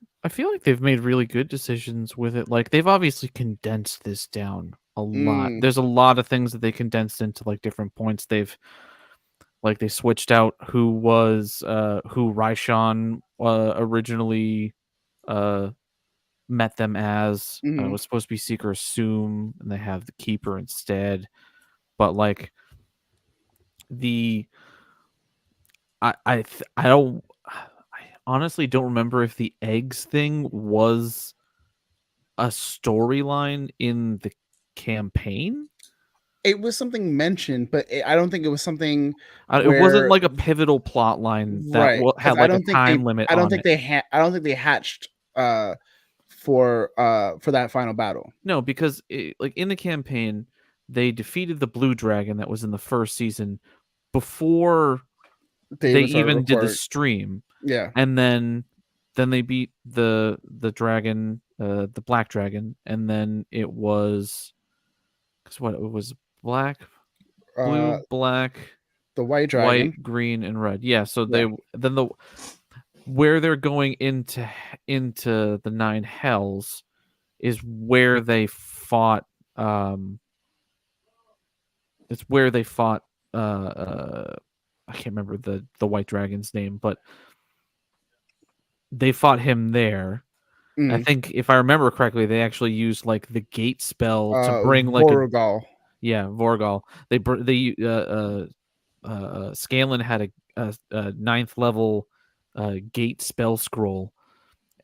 they've made really good decisions with it. Like they've obviously condensed this down a lot. There's a lot of things that they condensed into like different points. They switched out who Raishan originally met them as. It was supposed to be Seeker Assume, and they have the Keeper instead. But like I honestly don't remember if the eggs thing was a storyline in the campaign. It was something mentioned, but I don't think it was something. It wasn't like a pivotal plot line that had like a time limit. I don't think they hatched for that final battle. No, because like in the campaign, they defeated the Blue Dragon that was in the first season before they even did the stream. Yeah, and then they beat the dragon, the Black Dragon, and then it was it was black, blue, black, the White Dragon, white, green, and red. Yeah, so they then where they're going into the 9 hells is where they fought. It's where they fought. I can't remember the White Dragon's name, but they fought him there. I think if I remember correctly, they actually used like the gate spell to bring like Vorgal. Vorgal. Scanlan had a 9th level gate spell scroll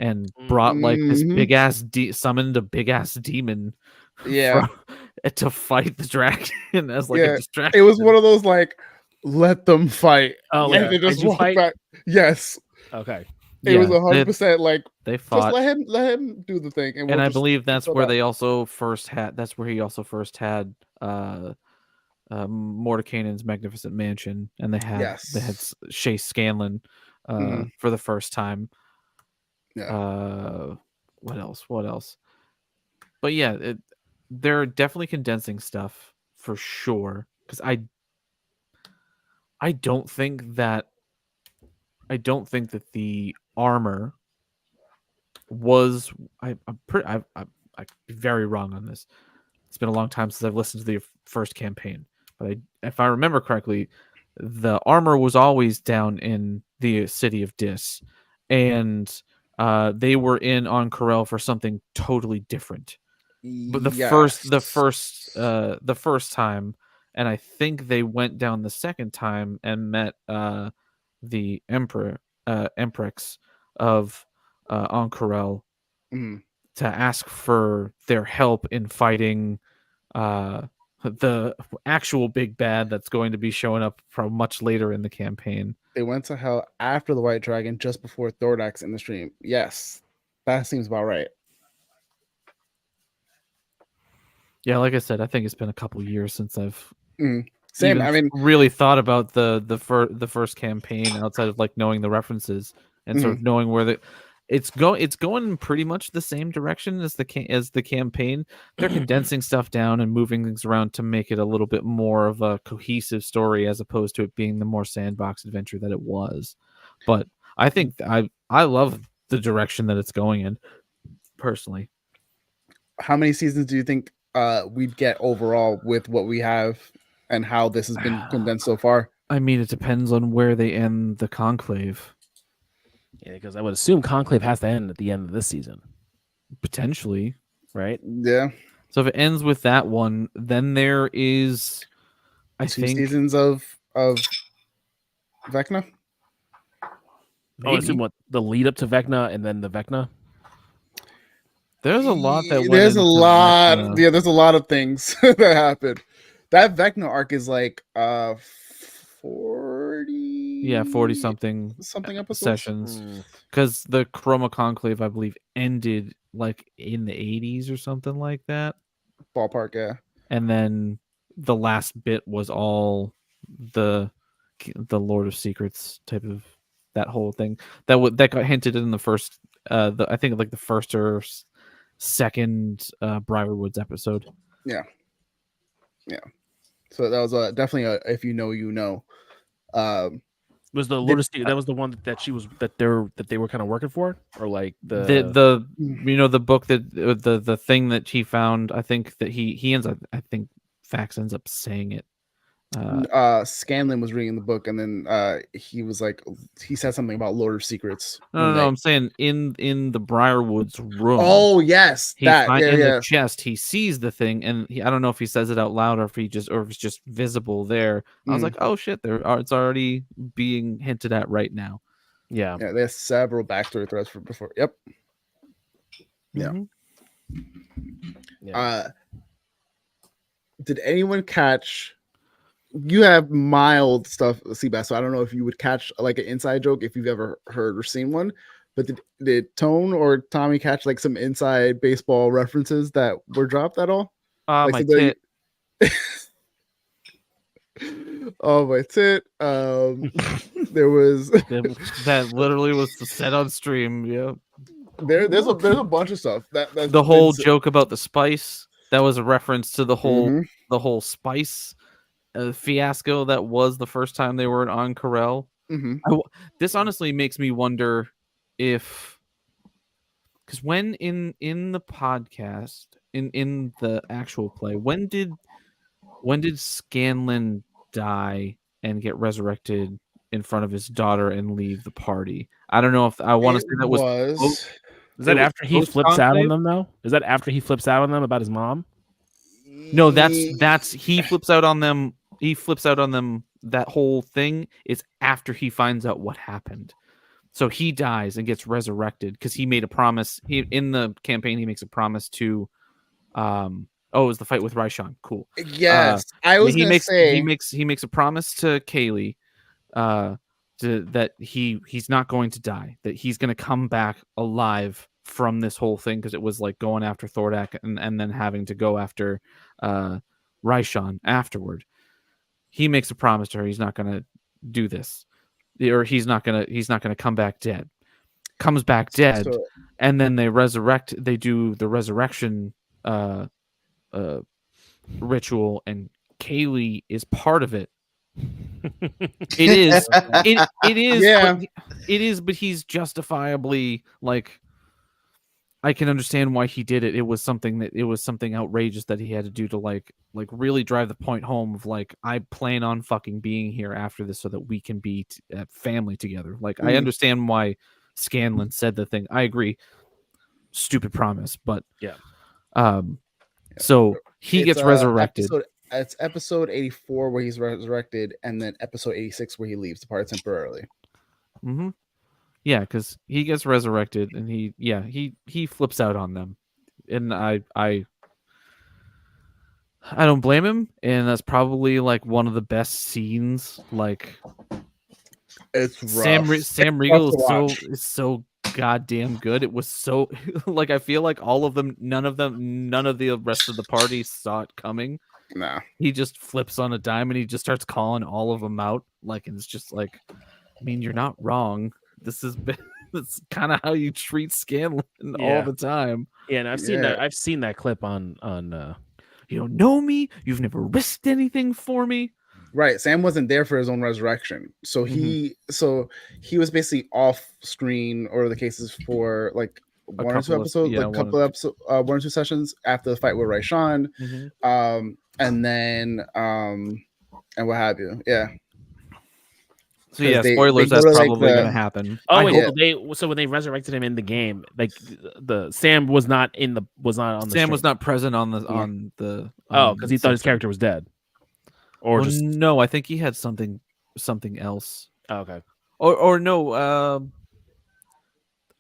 and brought like this big ass summoned a big ass demon to fight the dragon as like a distraction. It was one of those like, let them fight. Oh, and they just walk back. Yes. Okay. It was 100% like they fought. Just let him do the thing, and I believe that's where they also first had. That's where he also first had Mordenkainen's magnificent mansion, and they had Chase Scanlan for the first time. Yeah. What else? But yeah, they're definitely condensing stuff for sure. Because I don't think that the armor was. I'm very wrong on this. It's been a long time since I've listened to the first campaign, but if I remember correctly, the armor was always down in the city of Dis, and they were in on Corel for something totally different. But the first time, and I think they went down the second time and met the Empress of Ank'Harel to ask for their help in fighting the actual big bad that's going to be showing up from much later in the campaign. They went to hell after the White Dragon, just before Thordax in the stream. Yes, that seems about right. Yeah, like I said, I think it's been a couple years since I've Same. I mean, really thought about the first campaign outside of like knowing the references and sort of knowing where it's going pretty much the same direction as the campaign. They're condensing stuff down and moving things around to make it a little bit more of a cohesive story as opposed to it being the more sandbox adventure that it was. But I think I love the direction that it's going in personally. How many seasons do you think we'd get overall with what we have and how this has been condensed so far? I mean, it depends on where they end the Conclave. Yeah, because I would assume Conclave has to end at the end of this season. Potentially. Right? Yeah. So if it ends with that one, then there is, I think, seasons of Vecna. I would assume what the lead up to Vecna and then the Vecna. There's a lot that there's a lot. Vecna. Yeah, there's a lot of things that happened. That Vecna arc is like 40 something episodes sessions, because the Chroma Conclave, I believe, ended like in the 80s or something like that, ballpark. Yeah, and then the last bit was all the Lord of Secrets type of that whole thing that got hinted in the first I think like the first or second Briarwoods episode. Yeah. So that was definitely a if you know, you know. Was the Lord of Steel, that was the one that she was that they were kind of working for, or like the the book that the thing that he found. I think that he ends up. I think Fax ends up saying it. Scanlan was reading the book, and then he was like, he said something about Lord of Secrets. No, I'm saying in the Briarwoods room. Oh yes, in the chest, he sees the thing, and I don't know if he says it out loud or if it's just visible there. I was like, oh shit, it's already being hinted at right now. Yeah, there's several backstory threads for before. Yep. Yeah. Yeah. Did anyone catch? You have mild stuff, Seabass, so I don't know if you would catch like an inside joke if you've ever heard or seen one. But did Tone or Tommy catch like some inside baseball references that were dropped at all? Like my tit. Oh, my tit. There was that literally was said on stream. Yeah. There's a bunch of stuff that the whole joke about the spice, that was a reference to the whole spice fiasco that was the first time they were on Corel. This honestly makes me wonder if, because when in the podcast, in the actual play, when did Scanlan die and get resurrected in front of his daughter and leave the party? I don't know if I want to say that was. Is that after he flips out on them though? Is that after he flips out on them about his mom? No, that's he flips out on them. He flips out on them. That whole thing is after he finds out what happened. So he dies and gets resurrected because he made a promise. In the campaign, he makes a promise to. It was the fight with Raishan. Cool. Yes, I was gonna say he makes a promise to Kaylee, that he's not going to die. That he's going to come back alive from this whole thing, because it was like going after Thordak and then having to go after Raishan afterward. He makes a promise to her he's not going to do this, or he's not going to come back dead. Comes back dead, and then they resurrect. They do the resurrection ritual, and Kaylee is part of it. It is. It is. Yeah. It is, but he's justifiably like. I can understand why he did it. It was something outrageous that he had to do to like really drive the point home of like, I plan on fucking being here after this so that we can be family together. Like, I understand why Scanlan said the thing. I agree. Stupid promise, but yeah. So he gets resurrected. It's episode 84 where he's resurrected, and then episode 86 where he leaves the party temporarily. Mm-hmm. Yeah, because he gets resurrected, and he flips out on them, and I don't blame him, and that's probably like one of the best scenes. Like, it's rough. Sam Riegel is so goddamn good. It was so like, I feel like all of them, none of the rest of the party saw it coming. Nah, he just flips on a dime and he just starts calling all of them out. Like, and it's just like, I mean, you're not wrong. That's kind of how you treat Scanlan all the time. Yeah, and I've seen that clip on you don't know me, you've never risked anything for me. Right. Sam wasn't there for his own resurrection. So he was basically off screen, or the cases for like one or two episodes, one or two sessions after the fight with Raishan. And then and what have you. Yeah. So yeah, spoilers, that's probably going to happen. Oh wait, so when they resurrected him in the game, like the Sam was not on the Sam stream. was not present on the because he thought his character was dead. Or just no, I think he had something else. Oh, okay. Or no,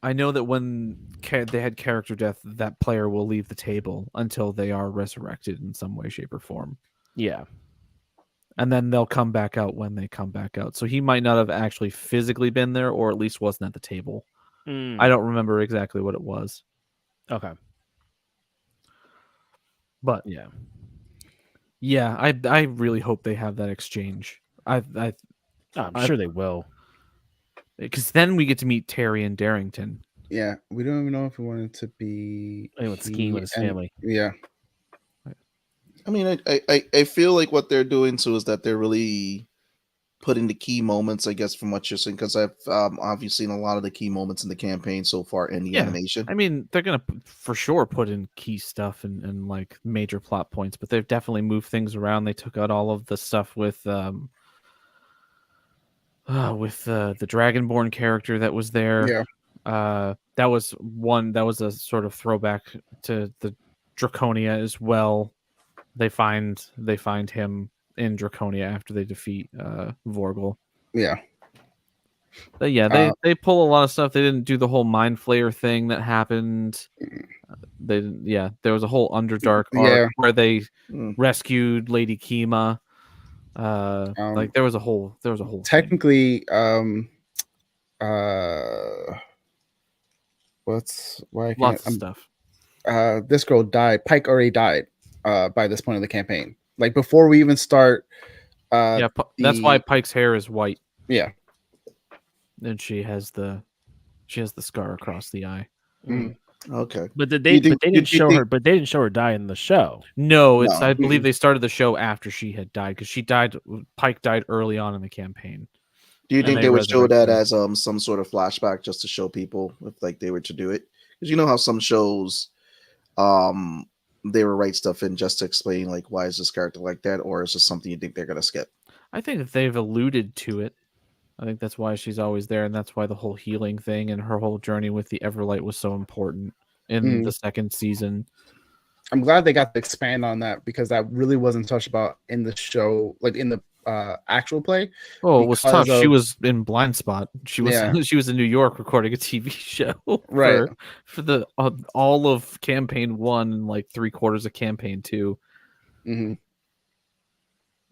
I know that when they had character death, that player will leave the table until they are resurrected in some way, shape, or form. Yeah. And then they'll come back out when they come back out. So he might not have actually physically been there, or at least wasn't at the table. I don't remember exactly what it was. Okay. But yeah, I really hope they have that exchange. I'm sure they will. Because then we get to meet Terry and Darrington. Yeah, we don't even know if we want it to be. Anyone skiing with his and- family. Yeah. I mean, I feel like what they're doing too is that they're really putting the key moments, I guess, from what you're saying, because I've obviously seen a lot of the key moments in the campaign so far in the animation. I mean, they're gonna for sure put in key stuff and like major plot points, but they've definitely moved things around. They took out all of the stuff with the Dragonborn character that was there. Yeah. That was a sort of throwback to the Draconia as well. They find him in Draconia after they defeat Vorgel. Yeah. But yeah, they pull a lot of stuff. They didn't do the whole Mind Flayer thing that happened. There was a whole Underdark arc where they rescued Lady Kima. Like there was a whole technically thing. Lots of stuff. This girl died. Pike already died by this point of the campaign. Like before we even start. That's why Pike's hair is white. Yeah. And she has the scar across the eye. Okay. But they didn't show her. But they didn't show her die in the show. No, I believe they started the show after she had died because she died. Pike died early on in the campaign. Do you think they would show that as some sort of flashback just to show people if like they were to do it? Because you know how some shows, they will write stuff in just to explain like why is this character like that, or is this something you think they're gonna skip? I think that they've alluded to it. I think that's why she's always there, and that's why the whole healing thing and her whole journey with the Everlight was so important in the second season. I'm glad they got to expand on that because that really wasn't touched about in the show, like in the actual play. Oh, it was tough. She was in Blind Spot. She was she was in New York recording a TV show for the all of campaign 1 and like 3/4 of campaign 2. Mm-hmm.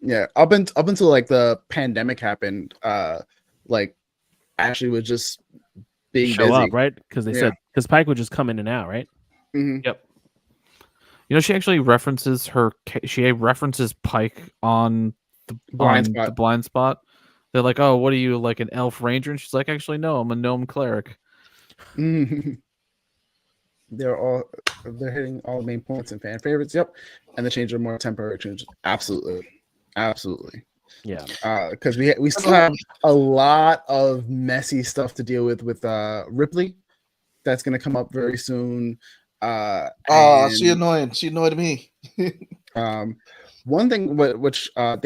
Yeah, up until like the pandemic happened, like Ashley was just being show busy. up, right? Because they said because Pike would just come in and out, right? Mm-hmm. Yep. You know, she actually references Pike on the blind spot. They're like, "Oh, what are you, like an elf ranger?" And she's like, "Actually, no, I'm a gnome cleric." They're hitting all the main points and fan favorites. Yep, and the change are more temporary changes. Absolutely. Yeah. Because we still have a lot of messy stuff to deal with Ripley. That's going to come up very soon. She annoying. She annoyed me. One thing which I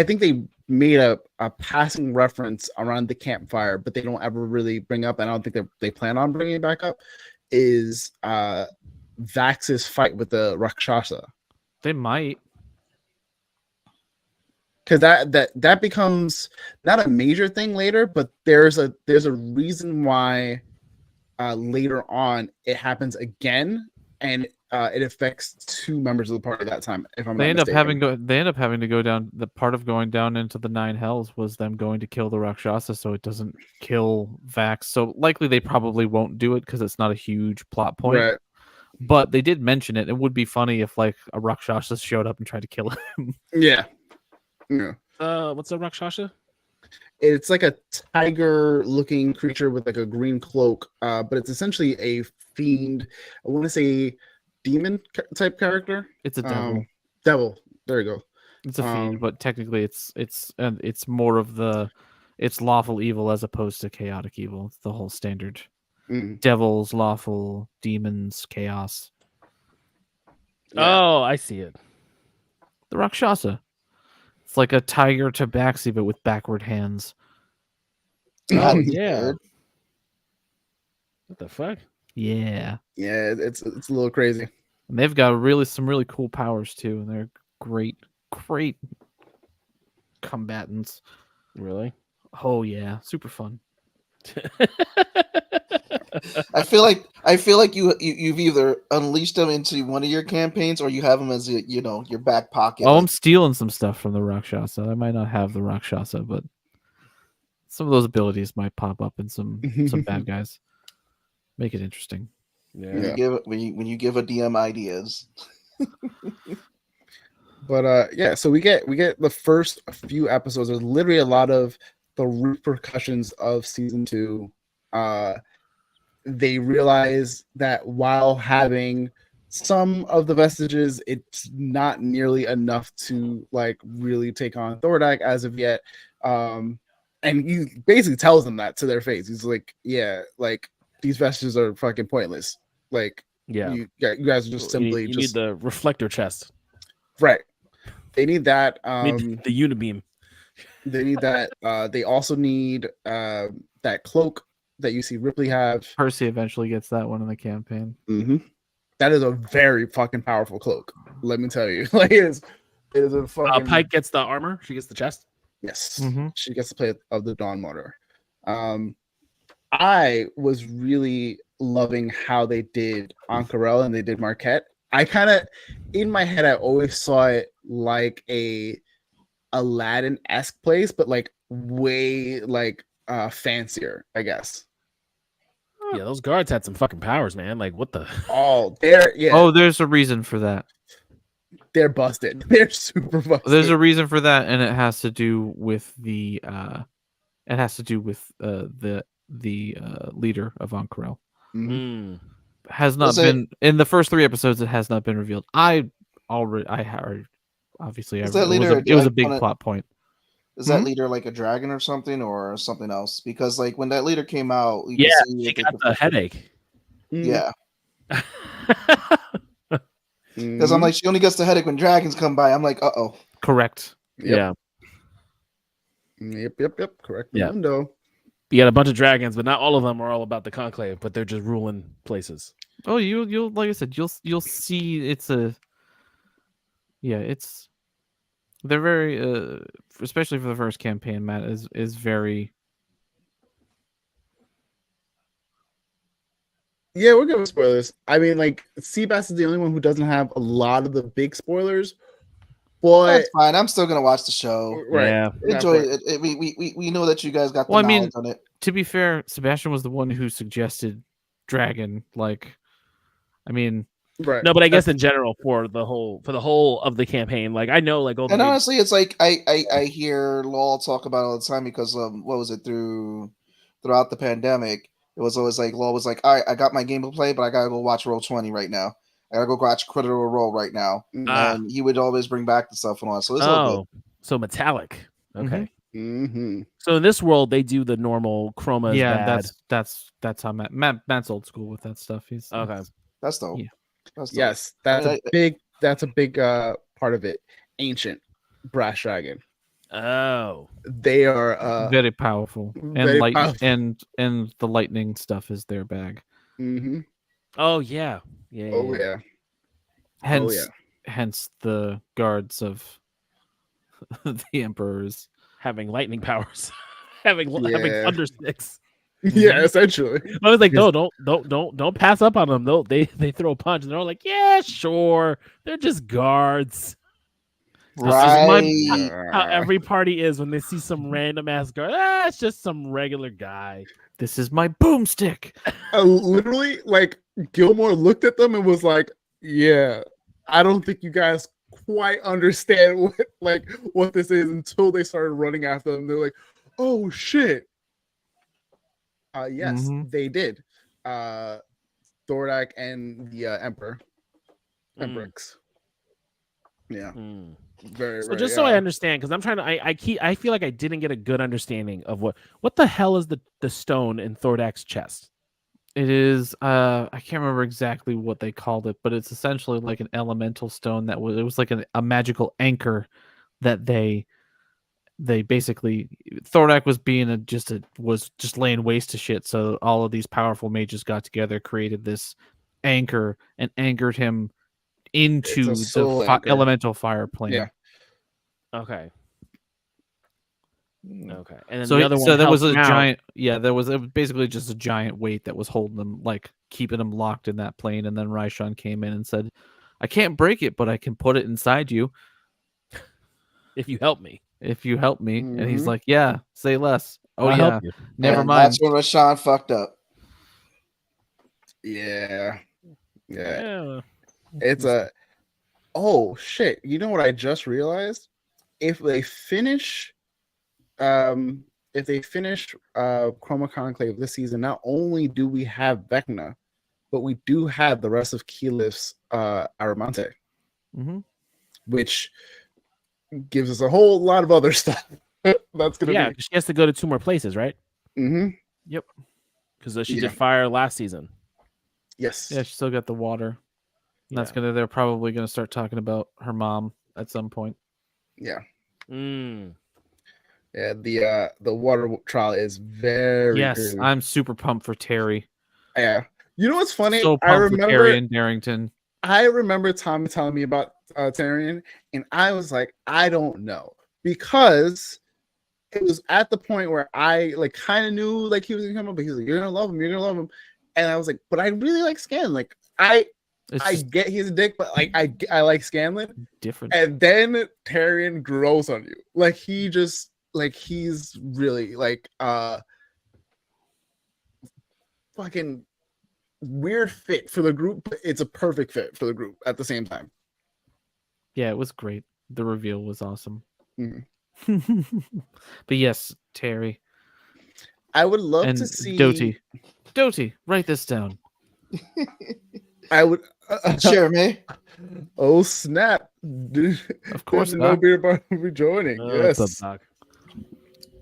think they made a passing reference around the campfire, but they don't ever really bring up, and I don't think they plan on bringing it back up, is Vax's fight with the Rakshasa. They might. Because that becomes not a major thing later, but there's a reason why later on it happens again, and it affects 2 members of the party that time. If I'm they not mistaken. They end up having to go down. The part of going down into the 9 hells was them going to kill the Rakshasa, so it doesn't kill Vax. So likely they probably won't do it because it's not a huge plot point. Right. But they did mention it. It would be funny if like a Rakshasa showed up and tried to kill him. Yeah. What's a Rakshasa? It's like a tiger-looking creature with like a green cloak, but it's essentially a fiend. I want to say demon type character. It's a devil. Devil. There you go. It's a fiend, but technically it's more of it's lawful evil as opposed to chaotic evil. It's the whole standard. Devils, lawful, demons, chaos. Yeah. Oh, I see it. The Rakshasa. It's like a tiger tabaxi, but with backward hands. Yeah. What the fuck? Yeah. Yeah, it's a little crazy. And they've got some really cool powers too, and they're great combatants. Really? Oh yeah, super fun. I feel like you've either unleashed them into one of your campaigns or you have them as your back pocket. Oh, I'm stealing some stuff from the Rakshasa. I might not have the Rakshasa, but some of those abilities might pop up in some bad guys. Make it interesting. Yeah. When you give a DM ideas. But so we get the first few episodes. There's literally a lot of the repercussions of season 2. they realize that while having some of the vestiges, it's not nearly enough to like really take on Thordak as of yet. And he basically tells them that to their face. He's like, "Yeah, like these vestiges are fucking pointless. Like, Yeah, you guys are just simply you just need the reflector chest. right. They need that. You need the unibeam. They need that. They also need that cloak that you see Ripley have. Percy eventually gets that one in the campaign. Mm-hmm. That is a very fucking powerful cloak. Let me tell you, like it is a fucking. Pike gets the armor. She gets the chest. Yes, Mhm. she gets to play of the Dawn Motor. I was really loving how they did Ank'Harel and they did Marquette. I kind of, in my head, I always saw it like a Aladdin-esque place, but like way like fancier, I guess. Yeah, those guards had some fucking powers, man. Like, what the? Oh, they're Oh, there's a reason for that. they're busted. They're super busted. There's a reason for that, and it has to do with the leader of Ank'Harel. Mhm. Has not been in the first 3 episodes. It has not been revealed. Obviously, it was a big plot point. Is that leader like a dragon or something something else? Because like when that leader came out, you Yeah, can see she that got the headache. yeah. Mm-hmm. Because I'm like, she only gets the headache when dragons come by. I'm like, uh-oh. Correct. Yeah. Yep. Correct. Yeah. Window. You got a bunch of dragons, but not all of them are all about the conclave, but they're just ruling places. Oh, you'll like I said, you'll see they're very especially for the first campaign, Matt is very. Yeah, we're good with spoilers. I mean, like, Seabass is the only one who doesn't have a lot of the big spoilers, but That's fine. I'm still gonna watch the show. right. Yeah. Enjoy it. We know that you guys got the Well, I mean, knowledge on it. To be fair, Sebastian was the one who suggested dragon. Like, I mean, Right. No, but I guess in general for the whole of the campaign, like I know, like all the And big- honestly, it's like I hear Lol talk about it all the time because what was it throughout the pandemic? It was always like Lol was like, all right, I got my game to play, but I gotta go watch Roll 20 right now. I gotta go watch Critical Role right now. Ah. And he would always bring back the stuff and all that. So it's all good. so metallic. Okay. Mm-hmm. So in this world, they do the normal chroma. yeah, bad. that's how Matt's old school with that stuff. He's Okay. That's dope. Yeah. That's dope. Yes, that's a big part of it. Ancient brass dragon. Oh. They are very powerful, very powerful. and the lightning stuff is their bag. Mm-hmm. Oh yeah. Yeah. Oh yeah. Hence the guards of the emperors Having lightning powers, having thunder sticks. Yeah, essentially. I was like, no, don't pass up on them. No, they throw a punch and they're all like, yeah, sure, they're just guards. Right. How every party is when they see some random ass guard. It's just some regular guy. This is my boomstick. Literally, like Gilmore looked at them and was like, "Yeah, I don't think you guys quite understand what this is," until they started running after them. They're like, "Oh shit!" Yes, they did. Thordak and the Emperix. Yeah. Very. So just so I understand, because I'm trying to, I feel like I didn't get a good understanding of what the hell is the stone in Thordak's chest. It is I can't remember exactly what they called it, but it's essentially like an elemental stone it was like a magical anchor that they basically Thordak was was just laying waste to shit, so all of these powerful mages got together, created this anchor and anchored him into the elemental fire plane. Yeah. Okay. Okay. And then So the other one. So there was a out. giant. Yeah, it was basically just a giant weight that was holding them, like keeping them locked in that plane. And then Raishan came in and said, "I can't break it, but I can put it inside you if you help me." If you help me. And he's like, "Yeah, say less." Oh I'll yeah, help you. never And mind. That's when Rashawn fucked up. Yeah. Yeah. It's oh shit. You know what I just realized? If they finish if they finish Chroma Conclave this season, not only do we have Vecna, but we do have the rest of Keyleth's Aramante, which gives us a whole lot of other stuff. That's gonna be. She has to go to 2 more places, right? Yep. Because she did fire last season. Yes. Yeah, she still got the water. And that's they're probably gonna start talking about her mom at some point. Yeah. Yeah, the water trial is very Yes, good. I'm super pumped for Terry. Yeah. You know what's funny? So I pumped for Terry and Darrington. I remember Tommy telling me about Tyrion, and I was like, I don't know, because it was at the point where I like kind of knew like he was gonna come up, but he was like, "You're gonna love him, you're gonna love him," and I was like, "But I really like Scanlan. Like I get he's a dick, but like I like Scanlan." Different. And then Tyrion grows on you, like he just like he's really like fucking weird fit for the group, but it's a perfect fit for the group at the same time. Yeah, it was great. The reveal was awesome. Mm-hmm. But yes, Terry. I would love and to see Doty, write this down. I would Jeremy. Oh snap! Of course, no beer bar will be joining. Yes, what's up,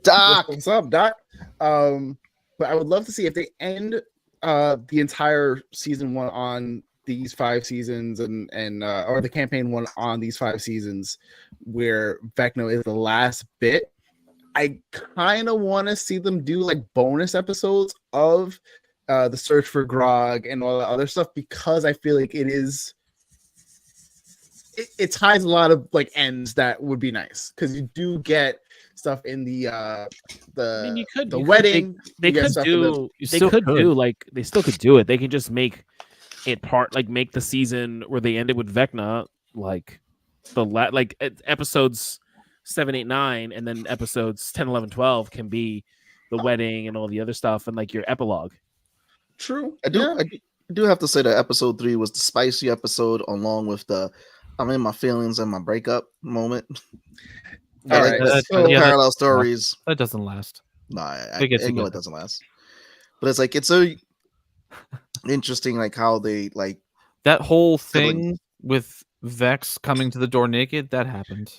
Doc. What's up, Doc? But I would love to see if they end the entire season 1 on these 5 seasons and or the campaign 1 on these 5 seasons where Vecna is the last bit. I kind of want to see them do like bonus episodes of the search for Grog and all the other stuff, because I feel like it ties a lot of like ends that would be nice, because you do get stuff in the wedding. They still could do it. They can just make it make the season where they end it with Vecna like episodes 7, 8, 9, and then episodes 10, 11, 12 can be the wedding and all the other stuff and like your epilogue. True. I do have to say that episode 3 was the spicy episode, along with the I'm in my feelings and my breakup moment. All right, parallel stories. That doesn't last. No, I know it doesn't last. But it's like it's so interesting, like how they like that whole thing with Vex coming to the door naked. That happened.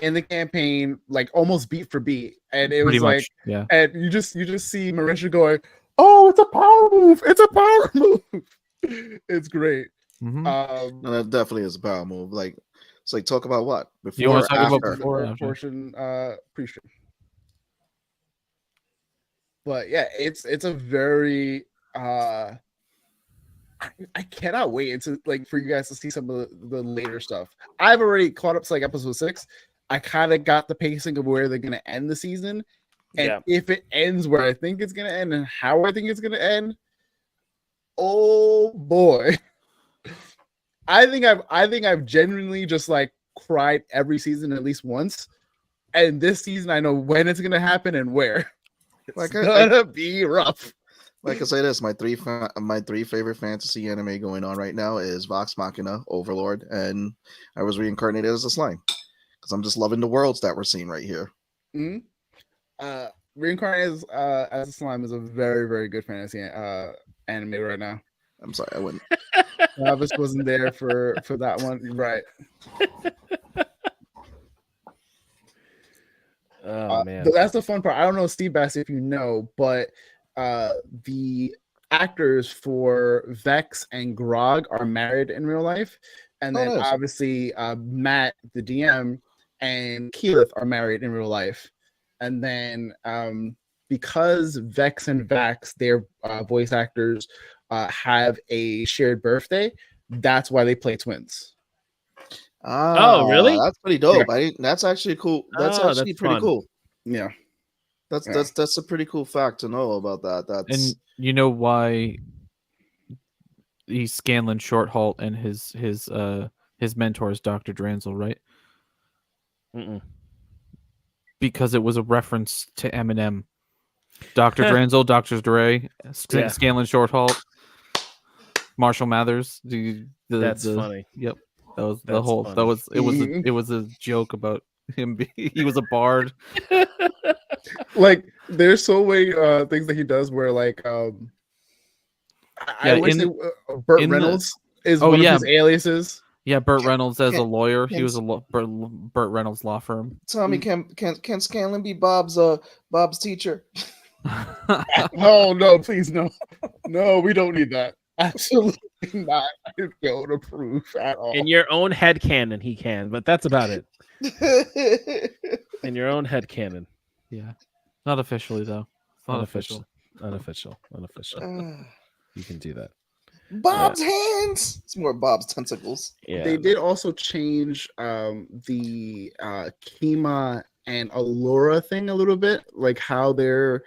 In the campaign, like almost beat for beat, and it was like, and you just see Marisha going, "Oh, it's a power move! It's a power move!" It's great. No, that definitely is a power move. Like, it's like talk about what before. You want to talk about before portion pre-stream. But yeah, it's a very I cannot wait for you guys to see some of the later stuff. I've already caught up to like episode 6. I kind of got the pacing of where they're gonna end the season, and if it ends where I think it's gonna end and how I think it's gonna end, oh boy. I think I've genuinely just like cried every season at least once, and this season I know when it's gonna happen and where. It's gonna be rough. Like I say this, my three favorite fantasy anime going on right now is Vox Machina, Overlord, and I was reincarnated as a slime because I'm just loving the worlds that we're seeing right here. Reincarnated as a slime is a very, very good fantasy anime right now. I'm sorry, I wouldn't. Travis wasn't there for that one, right? Oh man, but that's the fun part. I don't know, Steve Bass, if you know, but the actors for Vex and Grog are married in real life, and then obviously Matt, the DM, and Keyleth are married in real life, and then because Vex and Vax, their voice actors, have a shared birthday, that's why they play twins. Oh, really? That's pretty dope. Yeah. That's actually cool. That's actually pretty fun. cool. Yeah. That's a pretty cool fact to know about that. And you know why he's Scanlan Shorthalt and his mentor is Dr. Dranzel, right? Because it was a reference to Eminem. Dr. Dranzel, Dr. Dre, Scanlan Shorthalt, Marshall Mathers. That's funny. Yep. That was the whole. Funny. It was a joke about him. He was a bard. Like there's so many things that he does where like I Yeah, wish in- Burt in the- Reynolds is Oh, one yeah. of his aliases. Yeah, Burt Reynolds as a lawyer. He Can- was a Burt Reynolds law firm. Tommy, can Scanlon be Bob's teacher? Oh no, please no. No, we don't need that. Absolutely not. I don't approve at all. In your own head canon, he can, but that's about it. In your own head canon. Yeah, not officially though. Not official. Unofficial. You can do that. Bob's hands. It's more Bob's tentacles. Yeah. They did also change the Kima and Allura thing a little bit, like how their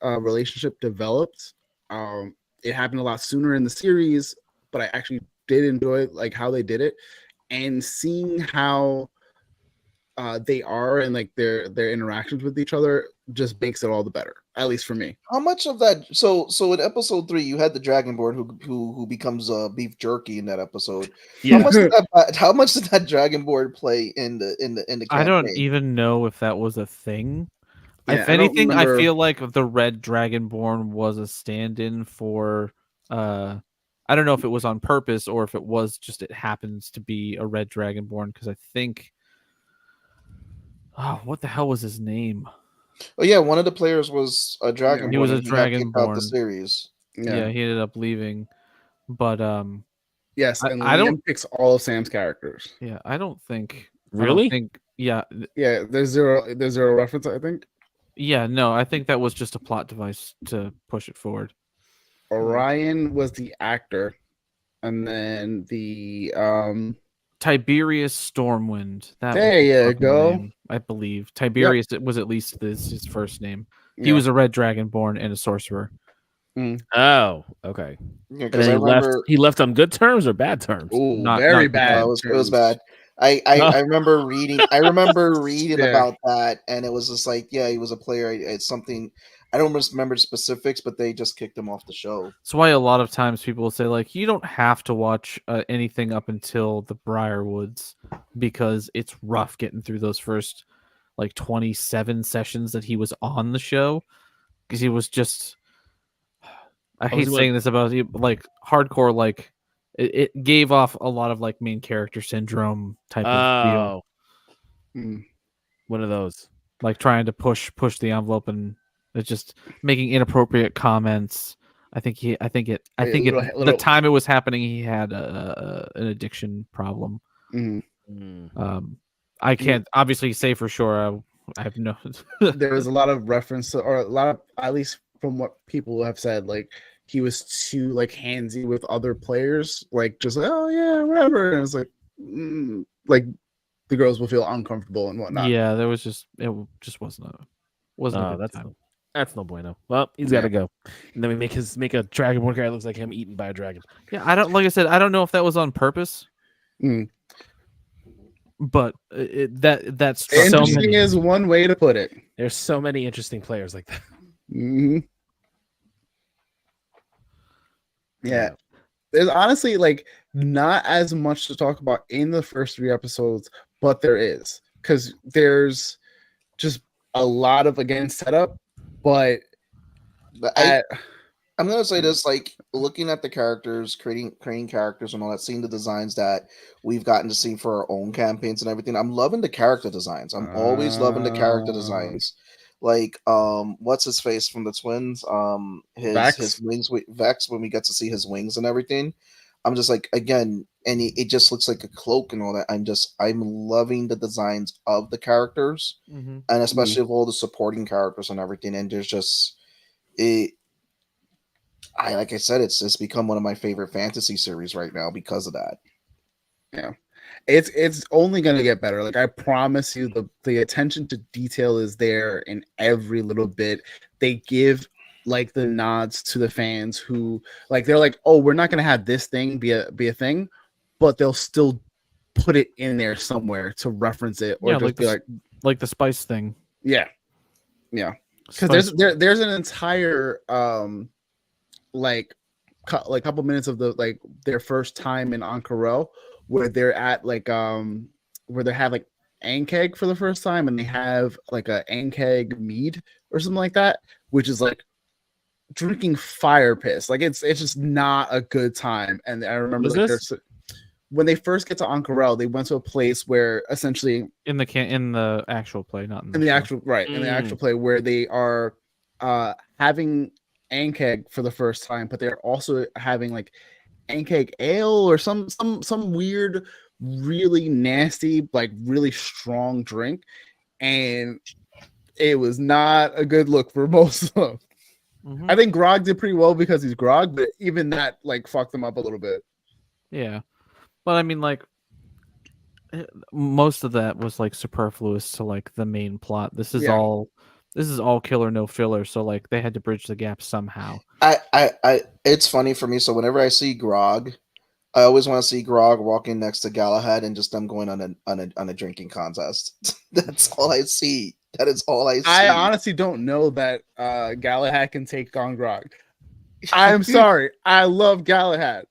relationship developed. It happened a lot sooner in the series, but I actually did enjoy like how they did it, and seeing how they are and like their interactions with each other just makes it all the better, at least for me. How much of that? So in episode 3, you had the Dragonborn who becomes beef jerky in that episode. Yeah. How much did that Dragonborn play in the campaign? I don't even know if that was a thing. Yeah, If I don't anything, I remember- feel like the Red Dragonborn was a stand-in for. I don't know if it was on purpose or if it was just it happens to be a Red Dragonborn, because I think. Oh, what the hell was his name? Oh yeah, one of the players was a Dragonborn. He was a and got kicked out the Dragonborn. series. Yeah, he ended up leaving, but Yes, and I Liam don't- picks all of Sam's characters. yeah, I don't think. Really? Yeah, Yeah, there's zero reference, I think. yeah, no, I think that was just a plot device to push it forward. Orion was the actor, and then the Tiberius Stormwind. That There was the you fucking go. name, I believe Tiberius. It was at least his first name. He yeah. was a Red Dragonborn and a sorcerer. Oh, okay. Yeah, And because then I remember he left on good terms or bad terms? Ooh, Not- very not- bad. it was terms. bad. I remember reading. I remember reading Yeah. about that, and it was just like, yeah, he was a player. It's something. I don't remember specifics, but they just kicked him off the show. That's why a lot of times people will say like, you don't have to watch anything up until the Briarwoods, because it's rough getting through those first like 27 sessions that he was on the show, because he was just. I hate saying this about you, like hardcore. Like it gave off a lot of like main character syndrome type of deal, Oh, Mm. one of those. like trying to push the envelope and it's just making inappropriate comments. I think A the little- time it was happening, he had an addiction problem. Mhm. I can't obviously say for sure. I have no. There was a lot of reference to, or a lot of, at least from what people have said, like he was too like handsy with other players, like just like, oh yeah, whatever, and it's like the girls will feel uncomfortable and whatnot. Yeah, there was just it just wasn't a Oh, good time. that's no bueno. Well, he's got to go. And then we make a Dragonborn guy that looks like him eaten by a dragon. Yeah, I don't like I said, I don't know if that was on purpose. Mm. But that's so Interesting many. is one way to put it. There's so many interesting players like that. Hmm. Yeah. There's honestly like not as much to talk about in the first 3 episodes, but there is, because there's just a lot of again setup, but But I'm gonna say this: like looking at the characters, creating characters, and all that, seeing the designs that we've gotten to see for our own campaigns and everything. I'm loving the character designs. I'm always loving the character designs. Like what's his face from the twins? His wings, Vex. When we get to see his wings and everything, I'm just like, again, and it just looks like a cloak and all that. I'm loving the designs of the characters, Mhm. and especially of all the supporting characters and everything. And there's just it. Like I said, it's become one of my favorite fantasy series right now because of that. Yeah, it's only gonna get better. Like I promise you, the attention to detail is there in every little bit. They give like the nods to the fans who like they're like, oh, we're not gonna have this thing be a thing, but they'll still put it in there somewhere to reference it, or Yeah, just be like the spice thing. yeah, because there's an entire like couple minutes of the their first time in Ankara where they're at where they have like Ankeg for the first time, and they have like a Ankeg mead or something like that, which is like drinking fire piss. Like it's just not a good time. And I remember What like is this? when they first get to Ank'Harel, they went to a place where essentially in the actual play, not in the, in the show. actual in the actual play where they are having Ankeg for the first time, but they're also having like Ankeg ale or some weird, really nasty, like really strong drink, and it was not a good look for most of them. Mhm. I think Grog did pretty well because he's Grog, but even that like fucked them up a little bit. Yeah, but I mean, like, most of that was like superfluous to like the main plot. This is all killer, no filler. So like they had to bridge the gap somehow. It's funny for me. So whenever I see Grog, I always want to see Grog walking next to Galahad and just them going on a drinking contest. That's all I see. That is all I see. I honestly don't know that Galahad can take on Grog. I'm sorry. I love Galahad,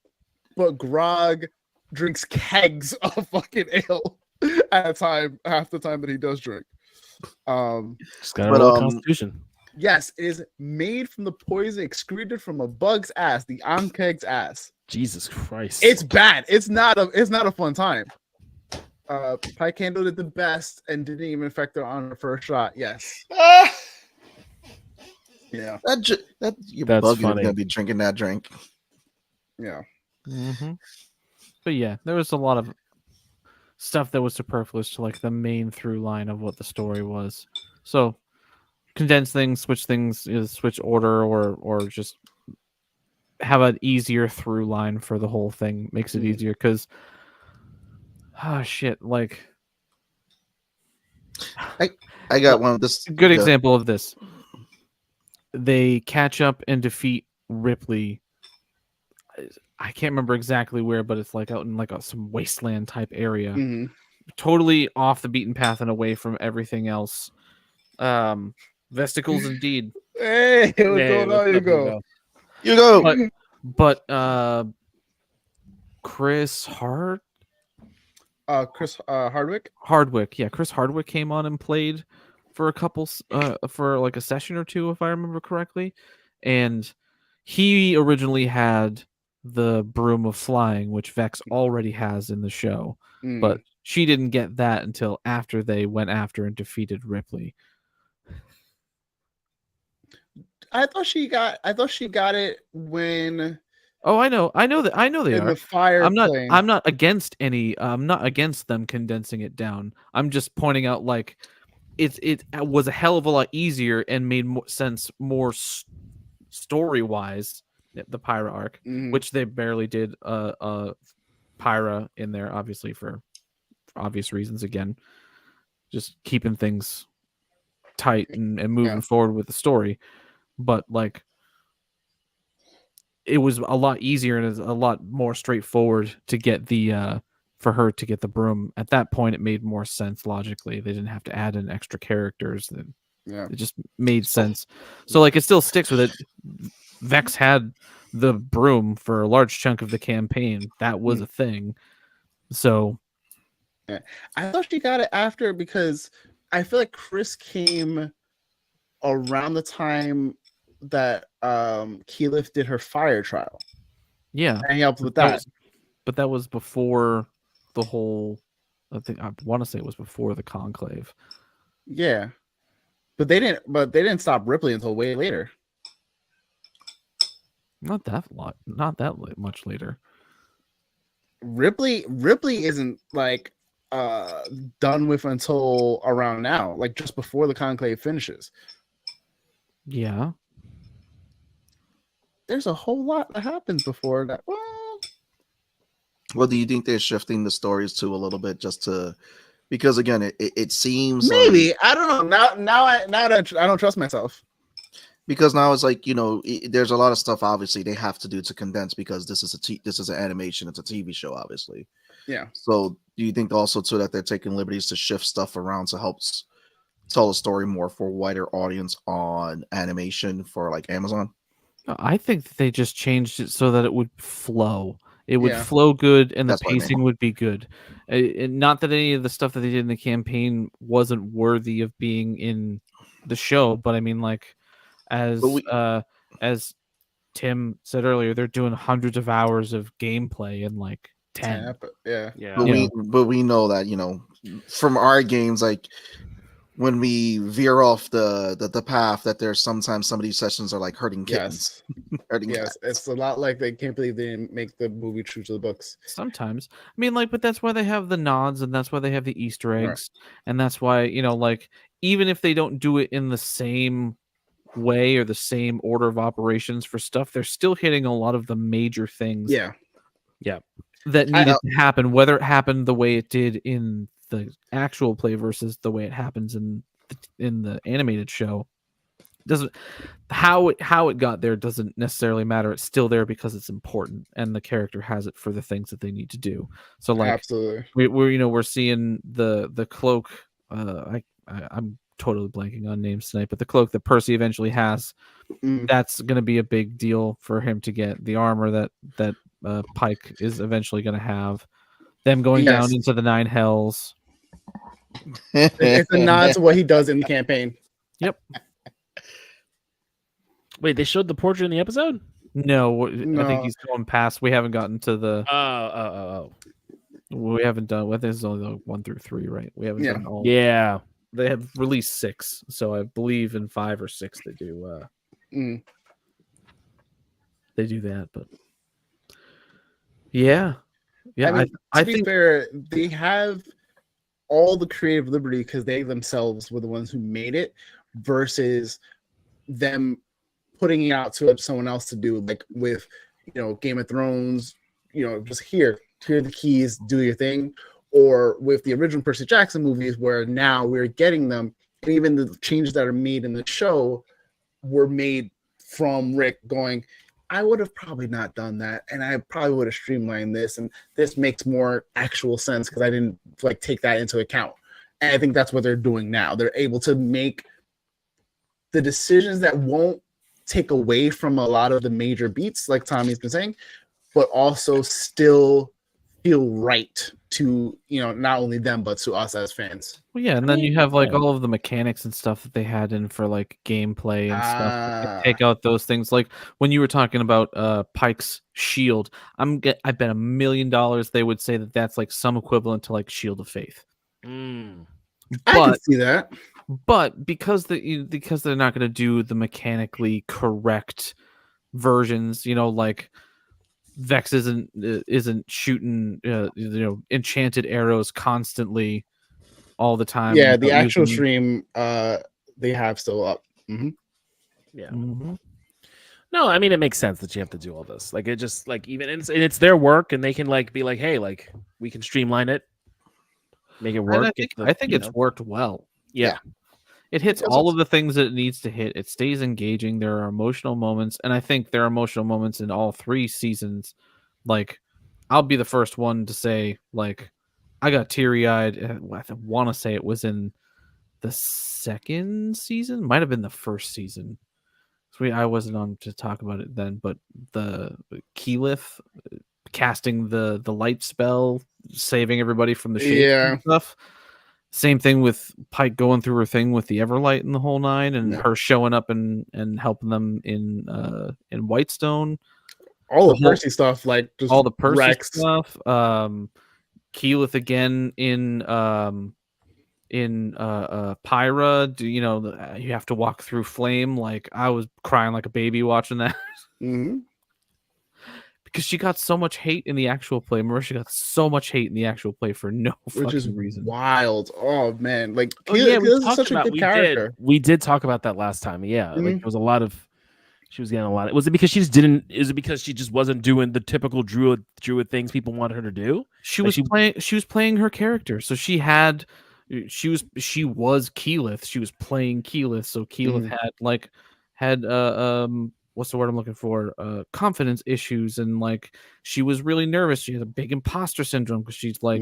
but Grog drinks kegs of fucking ale at half the time that he does drink. Just got a roll Constitution. Yes, it is made from the poison excreted from a bug's ass, the Ankeg's ass. Jesus Christ. It's bad. It's not a fun time. Pike handled it the best and didn't even affect her on her first shot. Yes. Yeah. That you're That's bugging funny. gonna be drinking that drink. Yeah. Mm-hmm. But yeah, there was a lot of stuff that was superfluous to like the main through line of what the story was. So condense things, switch order, or just have an easier through line for the whole thing. Makes it easier because shit, like I got one of this good example of this. They catch up and defeat Ripley. I can't remember exactly where, but it's like out in like some wasteland type area. Mm-hmm. Totally off the beaten path and away from everything else. Vesticles indeed. Hey, what's going on? You go. You go. But Chris Hardwick? Hardwick, yeah, Chris Hardwick came on and played for a couple for like a session or two, if I remember correctly. And he originally had the Broom of Flying, which Vex already has in the show, but she didn't get that until after they went after and defeated Ripley. I thought she got it when. Oh, I know they are. The fire. I'm not against them condensing it down. I'm just pointing out like it was a hell of a lot easier and made more sense, more story wise. The Pyra arc, which they barely did Pyra in there, obviously for obvious reasons. Again, just keeping things tight and moving forward with the story. But like, it was a lot easier and a lot more straightforward to get the for her to get the broom. At that point, it made more sense logically. They didn't have to add in extra characters. It just made sense. So like, it still sticks with it. Vex had the broom for a large chunk of the campaign. That was a thing. So yeah. I thought she got it after because I feel like Chris came around the time that Keyleth did her fire trial. Yeah. And he helped with that. But that was before the whole, I want to say it was before the conclave. Yeah. But they didn't stop Ripley until way later. Not that much later. Ripley isn't like done with until around now, like just before the conclave finishes. Yeah. There's a whole lot that happens before that. Well, do you think they're shifting the stories to a little bit because again, it seems maybe I don't know. Now I don't trust myself. Because now it's like, there's a lot of stuff obviously they have to do to condense because this is an animation, it's a TV show, obviously. Yeah. So do you think also too that they're taking liberties to shift stuff around to help tell a story more for a wider audience on animation for like Amazon? I think that they just changed it so that it would flow. It would flow good and the pacing would be good. not that any of the stuff that they did in the campaign wasn't worthy of being in the show, but I mean, like, as Tim said earlier, they're doing hundreds of hours of gameplay in like 10. Yeah. But we know that, you know, from our games, like when we veer off the path, that there's sometimes some of these sessions are like hurting kittens. Yes, it's a lot like they can't believe they didn't make the movie true to the books. Sometimes, I mean, like, but that's why they have the nods, and that's why they have the Easter eggs, and that's why, you know, like, even if they don't do it in the same way or the same order of operations for stuff, they're still hitting a lot of the major things. Yeah. That needed to happen, whether it happened the way it did in the actual play versus the way it happens in the animated show. Doesn't how it got there doesn't necessarily matter. It's still there because it's important, and the character has it for the things that they need to do. So, like, absolutely, we're seeing the cloak. I'm totally blanking on names tonight, but the cloak that Percy eventually has, that's going to be a big deal for him to get. The armor that Pike is eventually going to have. Them going down into the 9 hells. It's a nod to what he does in the campaign. Yep. Wait, they showed the portrait in the episode? No, I think he's going past. We haven't gotten to the. We haven't done. Well, this is only the 1 through 3, right? We haven't done all. Yeah. They have released 6, so I believe in 5 or 6 they do. They do that, but yeah. I mean, to be fair, they have all the creative liberty because they themselves were the ones who made it, versus them putting it out to someone else to do, like with, you know, Game of Thrones, you know, just here are the keys, do your thing. Or with the original Percy Jackson movies, where now we're getting them, and even the changes that are made in the show were made from Rick going, I would have probably not done that, and I probably would have streamlined this, and this makes more actual sense because I didn't like take that into account. And I think that's what they're doing now. They're able to make the decisions that won't take away from a lot of the major beats, like Tommy's been saying, but also still feel right to, you know, not only them but to us as fans. Well, yeah, and then you have like all of the mechanics and stuff that they had in for like gameplay and stuff. Take out those things, like when you were talking about Pike's shield. I bet $1 million they would say that that's like some equivalent to like Shield of Faith. I can see that, but because they're not going to do the mechanically correct versions, you know, like Vex isn't shooting you know, enchanted arrows constantly all the time. Yeah, the actual stream they have still up. Yeah. No, I mean, it makes sense that you have to do all this. Like, it just, like, even it's their work, and they can like be like, hey, like, we can streamline it, make it work. I think it's worked well. Yeah. It hits all of the things that it needs to hit. It stays engaging. There are emotional moments, and I think there are emotional moments in all 3 seasons. Like, I'll be the first one to say, like, I got teary-eyed. I want to say it was in the 2nd season. Might have been the 1st season. So I wasn't on to talk about it then, but the Keyleth casting the light spell, saving everybody from the shades and stuff. Same thing with Pike going through her thing with the Everlight and the whole 9, and her showing up and helping them in Whitestone. All the Percy stuff, like just all the Percy Rex stuff. Keyleth again in Pyra. You know, you have to walk through flame. Like, I was crying like a baby watching that. Because she got so much hate in the actual play. Marisha got so much hate in the actual play for no fucking reason. Wild. Oh man, like Keyleth is such a good character. We did talk about that last time. Yeah, like there was a lot of. She was getting a lot. Was it because she just didn't? Is it because she just wasn't doing the typical druid things people wanted her to do? She was playing her character, so she was Keyleth. She was playing Keyleth, so Keyleth had what's the word I'm looking for? Confidence issues, and like she was really nervous. She had a big imposter syndrome because she's like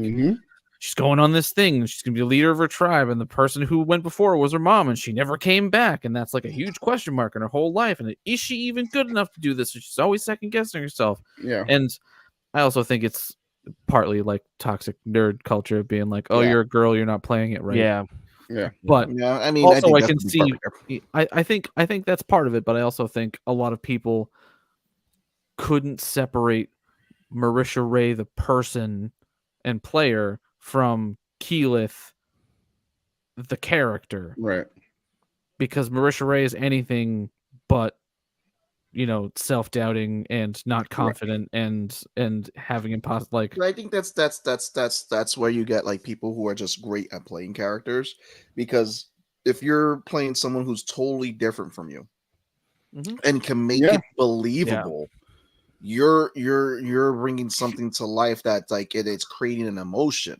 she's going on this thing, and she's gonna be the leader of her tribe, and the person who went before was her mom, and she never came back, and that's like a huge question mark in her whole life. And is she even good enough to do this? So she's always second guessing herself. Yeah, and I also think it's partly like toxic nerd culture being like, oh, Yeah. you're a girl, you're not playing it right. Yeah. But Yeah, I mean, also I that's can the big see part there. I think that's part of it, but I also think a lot of people couldn't separate Marisha Ray the person and player from Keyleth the character, Right. because Marisha Ray is anything but, you know, self-doubting and not confident and having impossible like. But I think that's where you get like people who are just great at playing characters, because if you're playing someone who's totally different from you and can make it believable, you're bringing something to life that like it's creating an emotion.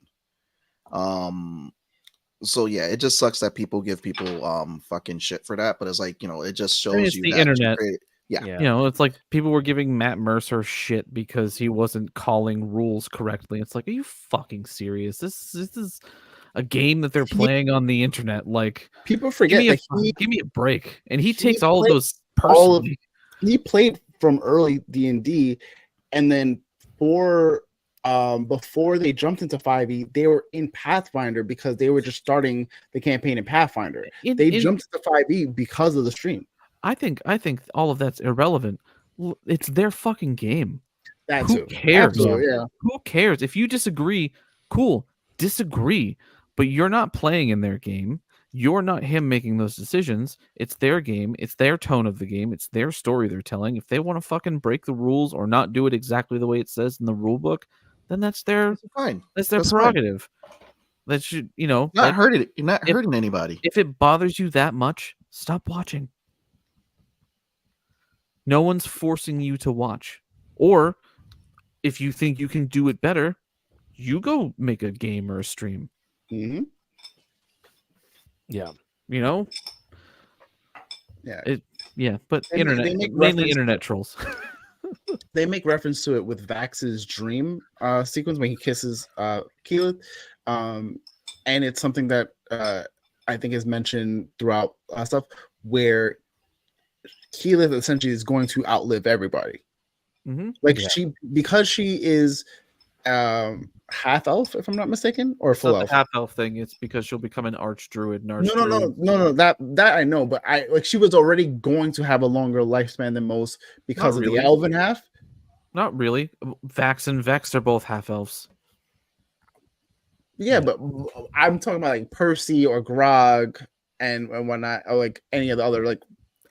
So yeah, it just sucks that people give people fucking shit for that, but it's like, you know, it just shows It's you the that internet. Yeah. You know, it's like people were giving Matt Mercer shit because he wasn't calling rules correctly. It's like, are you fucking serious? This is a game that they're playing on the internet. Like, people forget give me a break. And he takes all of those personally. He played from early D&D, and then before they jumped into 5e, they were in Pathfinder because they were just starting the campaign in Pathfinder. They jumped to 5e because of the stream. I think all of that's irrelevant. It's their fucking game. Who cares? Absolutely, yeah. Who cares? If you disagree, cool, disagree. But you're not playing in their game. You're not him making those decisions. It's their game. It's their tone of the game. It's their story they're telling. If they want to fucking break the rules or not do it exactly the way it says in the rule book, then that's their prerogative. Fine. That should, you know, you're not hurting anybody. If it bothers you that much, stop watching. No one's forcing you to watch. Or if you think you can do it better, you go make a game or a stream. Mm-hmm. Yeah. You know? Yeah. But mainly internet trolls. They make reference to it with Vax's dream sequence when he kisses Keyleth. And it's something that I think is mentioned throughout stuff where Keyleth essentially is going to outlive everybody. Mm-hmm. Like because she is half elf, if I'm not mistaken, or full elf. The half elf thing, it's because she'll become an archdruid. No. That I know, but she was already going to have a longer lifespan than most because of the elven half. Not really. Vax and Vex are both half elves. Yeah, but I'm talking about like Percy or Grog and whatnot, or like any of the other like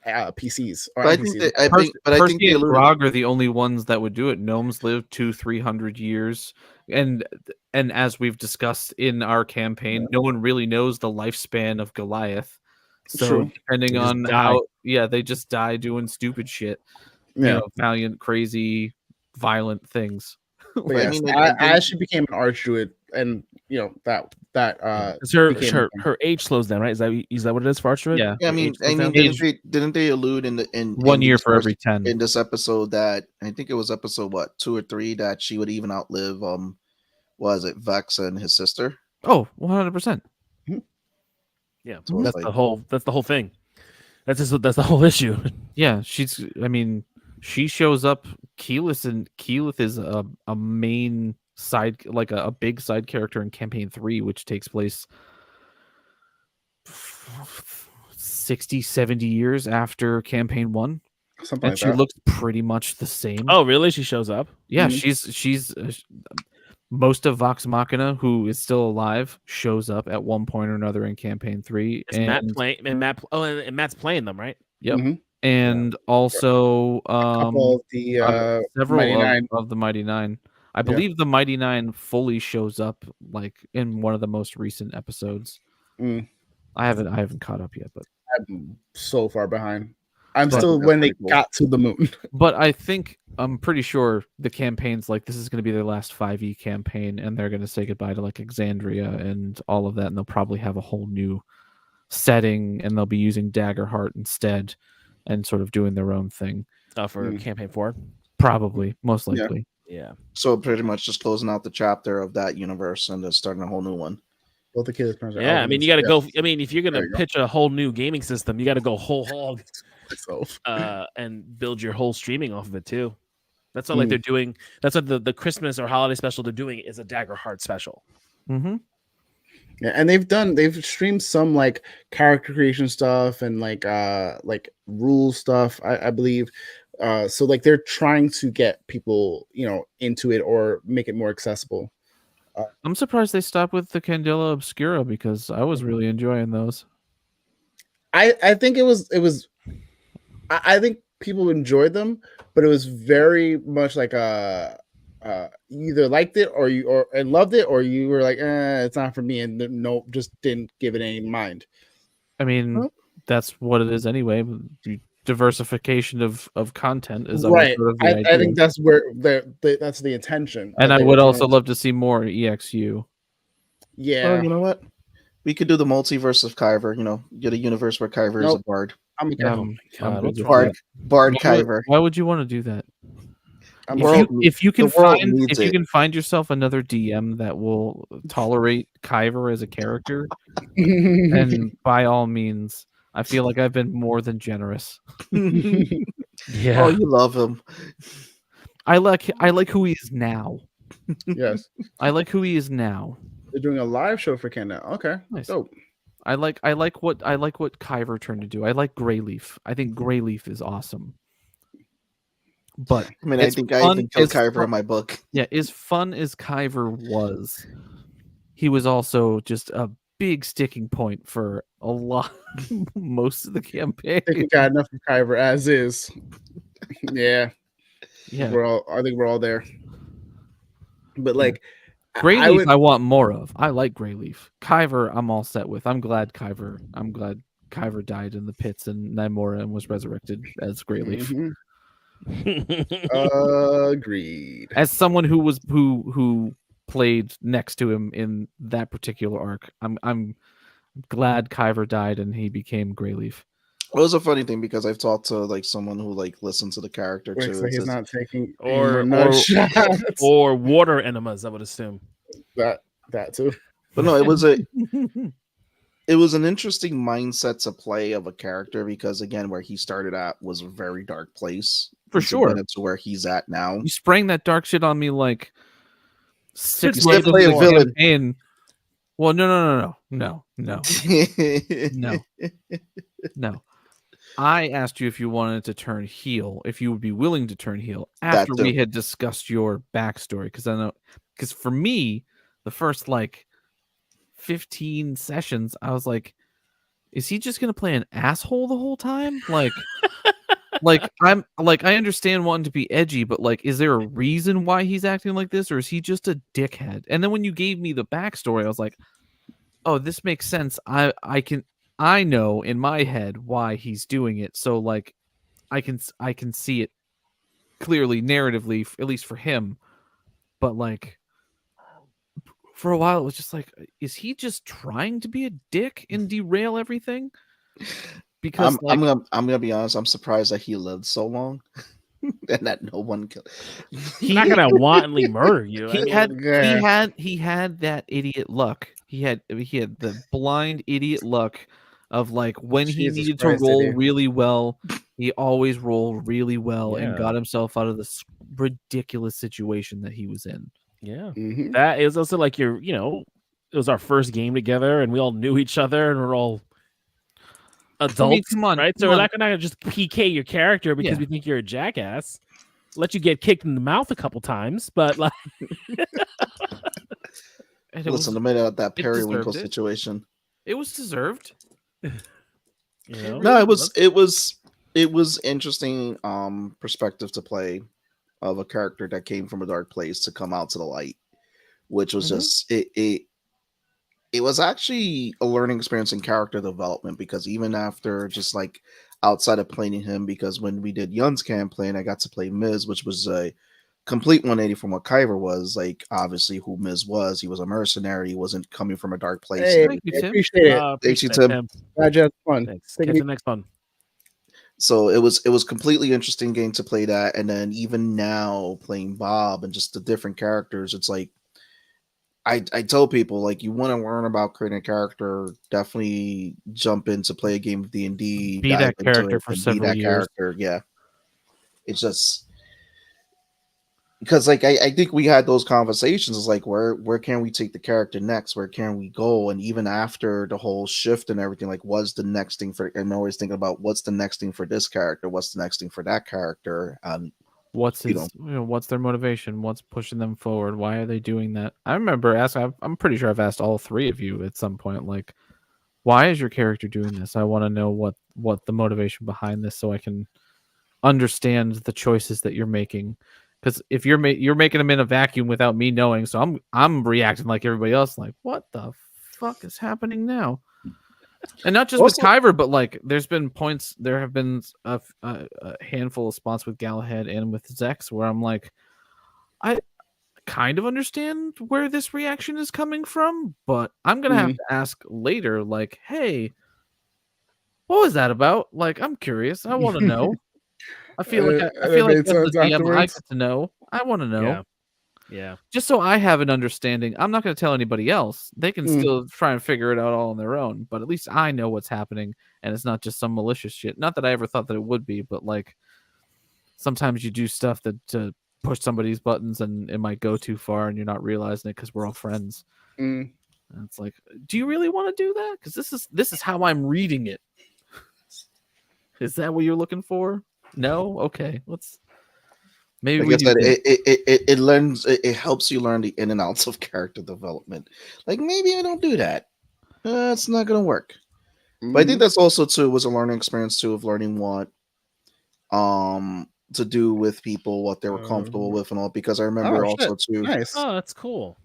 PCs. Or I NPCs. I think and Grog are the only ones that would do it. Gnomes live 200-300 years, and as we've discussed in our campaign, no one really knows the lifespan of Goliath. So depending on how, they just die doing stupid shit. You know, valiant, crazy, violent things. Yes, as she became an archdruid, and you know that her age slows down, right? Is that what it is for archdruid? Yeah. I mean, didn't they allude in 1 year for every 10 in this episode that I think it was episode 2 or 3 that she would even outlive was it Vex and his sister? Oh, 100%. Yeah, that's the whole thing. That's the whole issue. Yeah, she shows up. Keyleth is a main side, like a big side character in campaign 3, which takes place 60-70 years after campaign 1. Something and like she that. looks pretty much the same. Oh, really? She shows up? Yeah, she's most of Vox Machina, who is still alive, shows up at one point or another in campaign 3. And Matt's playing them, right? Yep. Mm-hmm. And also several of the Mighty Nine. I believe the Mighty Nine fully shows up like in one of the most recent episodes. I haven't caught up yet, but I'm so far behind. I'm still when they got to the moon. But I'm pretty sure the campaign's like this is going to be their last 5e campaign, and they're going to say goodbye to like Exandria and all of that, and they'll probably have a whole new setting, and they'll be using Daggerheart instead. And sort of doing their own thing for campaign 4, probably, most likely. Yeah. So pretty much just closing out the chapter of that universe and just starting a whole new one. Both the kids. Yeah, I mean, you got to go. I mean, if you're gonna pitch a whole new gaming system, you got to go whole hog, and build your whole streaming off of it too. That's what like they're doing. That's what the Christmas or holiday special they're doing is a Dagger Heart special. Mm-hmm. Yeah, and they've streamed some like character creation stuff and like rule stuff, I believe. So like they're trying to get people, into it or make it more accessible. I'm surprised they stopped with the Candela Obscura because I was really enjoying those. I think it was I think people enjoyed them, but it was very much like you either liked it and loved it, or you were like, it's not for me, and no, just didn't give it any mind. I mean, that's what it is anyway. Diversification of content is right. Sort of the I idea. think that's where that's the intention. And I would also love to see more EXU. Yeah. Well, you know what? We could do the multiverse of Kyver. Get a universe where Kyver is a bard. I'm Bard Kyver. Why would you want to do that? If you can find yourself another DM that will tolerate Kyver as a character, then by all means, I feel like I've been more than generous. Yeah. Oh, you love him. I like who he is now. Yes. I like who he is now. They're doing a live show for Canada. Okay. Nice. Dope. I like what Kyver turned to do. I like Greyleaf. I think Greyleaf is awesome. But I mean, I think I even killed Kyver in my book. Yeah, as fun as Kyver was, he was also just a big sticking point for a lot, most of the campaign. I think we got enough of Kyver as is. Yeah. Yeah. I think we're all there. But like Greyleaf, I want more of. I like Greyleaf. Kyver, I'm all set with. I'm glad Kyver died in the pits and Nymora and was resurrected as Greyleaf. Mm-hmm. Agreed. As someone who played next to him in that particular arc, I'm glad Kyver died and he became Greyleaf. It was a funny thing because I've talked to like someone who like listens to the character too. So he's not taking or water enemas, I would assume. That too. But no, it was an interesting mindset to play of a character because again, where he started at was a very dark place. For sure. To where he's at now. You sprang that dark shit on me like 6 months into the campaign. Well, no. No. I asked you if you wanted to turn heel, if you would be willing to turn heel after we had discussed your backstory. Because for me, the first like 15 sessions, I was like, is he just gonna play an asshole the whole time? Like I'm like, I understand wanting to be edgy, but like, is there a reason why he's acting like this, or is he just a dickhead? And then when you gave me the backstory, I was like, oh, this makes sense. I know in my head why he's doing it. So like, I can see it clearly narratively, at least for him. But like, for a while, it was just like, is he just trying to be a dick and derail everything? Because I'm gonna be honest, I'm surprised that he lived so long and that no one killed. He's not gonna wantonly murder you. He had that idiot luck. He had the blind idiot luck of like when he needed to roll really well, he always rolled really well and got himself out of this ridiculous situation that he was in. Yeah, that is also like it was our first game together, and we all knew each other, and we're all adults, come on, right? So we're not gonna just PK your character because we think you're a jackass. Let you get kicked in the mouth a couple times, but like, listen, I made out that periwinkle situation. It was deserved. No, it was interesting perspective to play of a character that came from a dark place to come out to the light, which was just it was actually a learning experience in character development because even after just like outside of playing him, because when we did Yun's campaign, I got to play Miz, which was a complete 180 from what Kyver was. Like obviously who Miz was, he was a mercenary, he wasn't coming from a dark place. Hey, I appreciate it. Thank you, Tim. Glad you had fun. Thanks. Catch the next one. So it was completely interesting game to play that, and then even now playing Bob and just the different characters, it's like I tell people like you want to learn about creating a character, definitely jump in to play a game of D&D. Be that character for several years. Yeah, it's just because like I think we had those conversations. It's like where can we take the character next? Where can we go? And even after the whole shift and everything, like what's the next thing for? I'm always thinking about what's the next thing for this character? What's the next thing for that character? What's his, what's their motivation? What's pushing them forward? Why are they doing that? I remember asking. I'm pretty sure I've asked all three of you at some point, like, why is your character doing this? I want to know what the motivation behind this, so I can understand the choices that you're making. Because if you're making them in a vacuum without me knowing, so I'm reacting like everybody else, like, what the fuck is happening now? And not just with Kyver, but like there have been a handful of spots with Galahad and with Zex where I'm like, I kind of understand where this reaction is coming from, but I'm gonna have to ask later, like, hey, what was that about? Like, I'm curious. I want to know. I feel like as the DM, I get to know. I want to know. Yeah. Just so I have an understanding. I'm not going to tell anybody else. They can still try and figure it out all on their own, but at least I know what's happening, and it's not just some malicious shit. Not that I ever thought that it would be, but like sometimes you do stuff to push somebody's buttons, and it might go too far, and you're not realizing it because we're all friends. And it's like, do you really want to do that? Because this is how I'm reading it. Is that what you're looking for? No? Okay. Let's maybe like I said, it helps you learn the in and outs of character development. Like maybe I don't do that. It's not gonna work. But I think that's also too was a learning experience too of learning what to do with people, what they were comfortable with and all, because I remember also too. Nice. Oh, that's cool.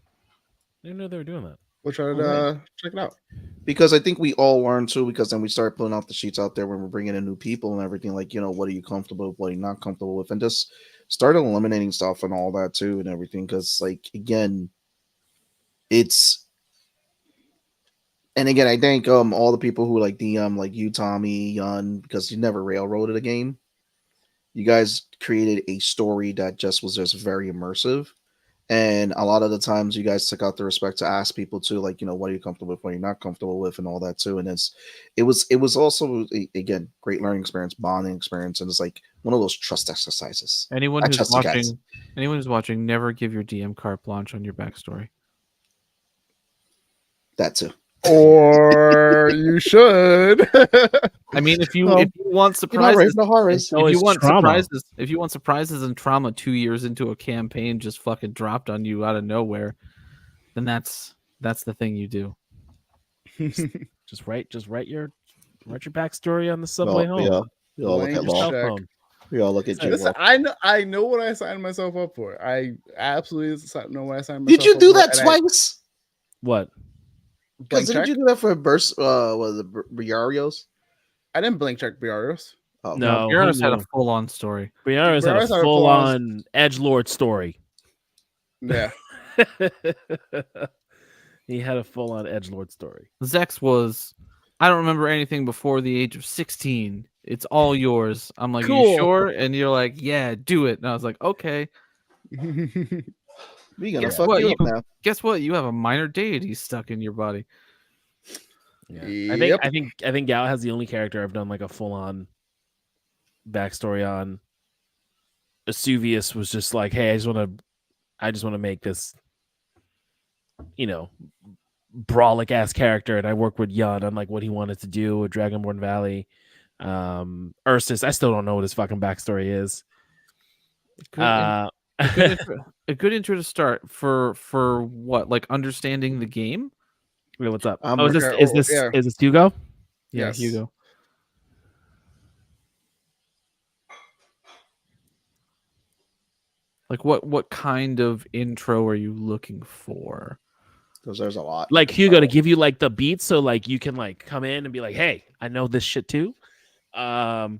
I didn't know they were doing that. We'll try to check it out. Because I think we all learn too, because then we start putting out the sheets out there when we're bringing in new people and everything, like, you know, what are you comfortable with, what are you not comfortable with, and just start eliminating stuff and all that too and everything. Because like again, and again, I thank all the people who like DM, like you, Tommy, Yun, because you never railroaded a game. You guys created a story that just was just very immersive. And a lot of the times you guys took out the respect to ask people too, like, you know, what are you comfortable with, what are you not comfortable with, and all that too. And it was also again great learning experience, bonding experience, and it's like one of those trust exercises. Anyone who's watching, never give your DM carte blanche on your backstory. That too. Or you should. I mean, if you want surprises, if you want surprises and trauma 2 years into a campaign just fucking dropped on you out of nowhere, then that's the thing you do. just write your backstory on the subway home. Yeah, we all look at law. We all look at you. Listen, I know what I signed myself up for. I absolutely know what I signed myself up for. Did you do that twice? What? Because did you do that for burst? Was it Briarios? I didn't blink check Briarios. Oh, no, Briarios had a full-on story. Briarios had a full-on edgelord story. Yeah. He had a full-on edgelord story. Zex was, I don't remember anything before the age of 16. It's all yours. I'm like, cool. You sure? And you're like, yeah, do it. And I was like, okay. We gonna fuck you up now. Guess what? You have a minor deity stuck in your body. Yeah. Yep. I think Gal has the only character I've done like a full-on backstory on. Vesuvius was just like, hey, I just want to make this, you know, brawlic ass character, and I work with Yun on like what he wanted to do with Dragonborn Valley. Ursus, I still don't know what his fucking backstory is. A good intro to start for what, like understanding the game. Wait, what's up? Is this Hugo? Yeah, yes. Hugo. Like what kind of intro are you looking for? Because there's a lot. Like Hugo to give you like the beats, so like you can like come in and be like, hey, I know this shit too. Okay.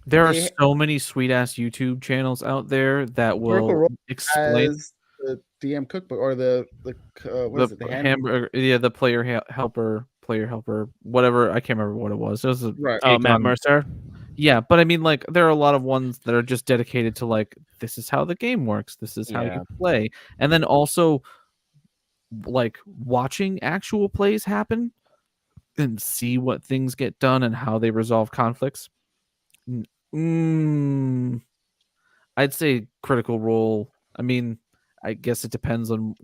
There are so many sweet ass YouTube channels out there that will explain the DM cookbook or the hamburger, the player helper, whatever. I can't remember what it was. It was Matt Mercer. Yeah, but I mean, like, there are a lot of ones that are just dedicated to like, this is how the game works. This is how you play, and then also like watching actual plays happen and see what things get done and how they resolve conflicts. I'd say Critical Role. I mean, I guess it depends on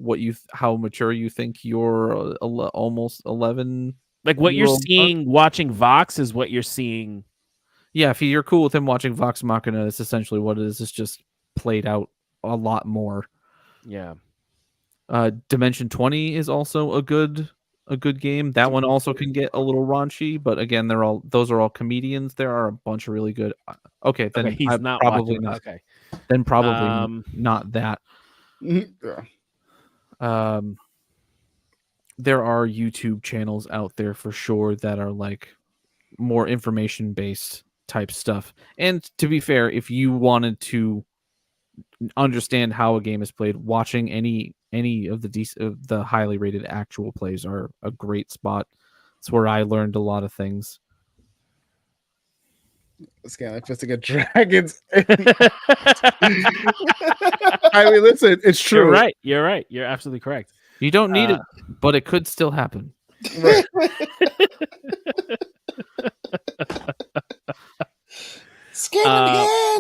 how mature you think your almost 11. Like what you're Year-old seeing watching Vox is what you're seeing. Yeah, if you're cool with him watching Vox Machina, that's essentially what it is. It's just played out a lot more. Yeah. Dimension 20 is also a good game. That one also can get a little raunchy, but again, those are all comedians. There are a bunch of really good. Okay, then Okay, he's not probably watching. not. Okay. Then probably not that. Yeah. There are YouTube channels out there for sure that are like more information based type stuff. And to be fair, if you wanted to understand how a game is played, watching any of the highly rated actual plays are a great spot. It's where I learned a lot of things. It's kind of like fisting at dragons. I mean, listen, it's true. You're right. You're right. You're absolutely correct. You don't need it, but it could still happen. Right.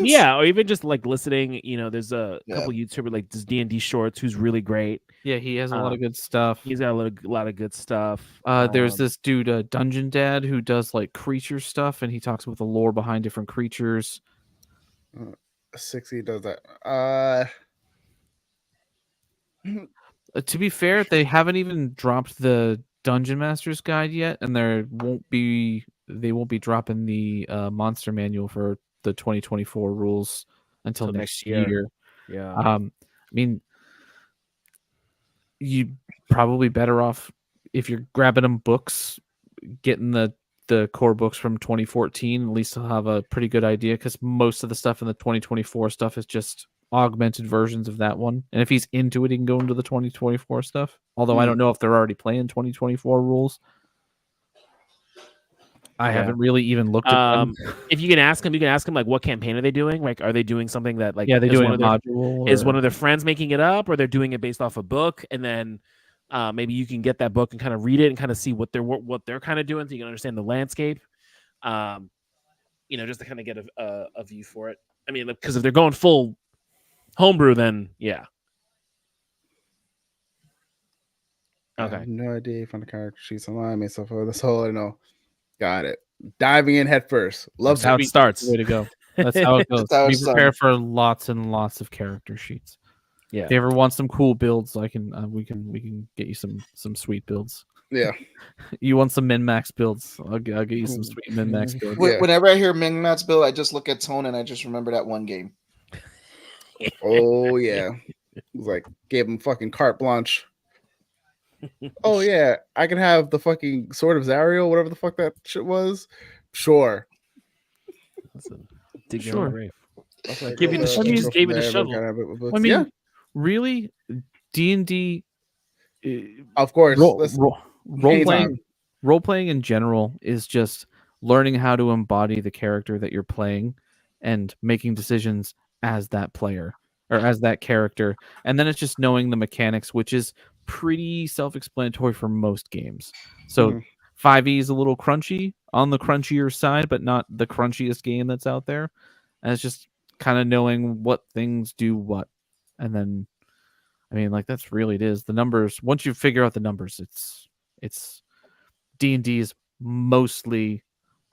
Yeah, or even just like listening. There's a couple YouTubers like this D&D Shorts who's really great. Yeah, he has a lot of good stuff. He's got a lot of good stuff. There's this dude, Dungeon Dad, who does like creature stuff, and he talks about the lore behind different creatures. 60 does that. To be fair, they haven't even dropped the Dungeon Master's Guide yet, and they won't be dropping the monster manual for the 2024 rules until next year. Yeah. I mean, you probably better off if you're grabbing them books, getting the core books from 2014. At least they'll have a pretty good idea, because most of the stuff in the 2024 stuff is just augmented versions of that one. And if he's into it, he can go into the 2024 stuff. Although I don't know if they're already playing 2024 rules. I haven't really even looked at them. If you can ask him, like, what campaign are they doing? Like, are they doing something that like they're doing a module? Is one of their friends making it up, or they're doing it based off a book? And then maybe you can get that book and kind of read it and kind of see what they're kind of doing, so you can understand the landscape. Just to kind of get a view for it. I mean, because if they're going full homebrew, then yeah. Okay. I have no idea from the character sheets online myself for this whole. I know. Got it. Diving in head first. That's how it starts. Way to go. That's how it goes. Be prepared for lots and lots of character sheets. Yeah. If you ever want some cool builds, we can get you some sweet builds. Yeah. You want some min-max builds? I'll get you some sweet min-max builds. Whenever I hear min-max build, I just look at Tone and I just remember that one game. Oh yeah. It was like gave him fucking carte blanche. Oh yeah, I can have the fucking Sword of Zariel, whatever the fuck that shit was. Sure. Dig sure. grave. Give you the he just gave you the shovel. I mean, really, D&D. Of course, role playing in general is just learning how to embody the character that you're playing and making decisions as that player or as that character, and then it's just knowing the mechanics, which is pretty self-explanatory for most games. So 5e is a little crunchy, on the crunchier side, but not the crunchiest game that's out there. And it's just kind of knowing what things do what. And then, I mean, like, that's really it is. The numbers, once you figure out the numbers, it's D&D is mostly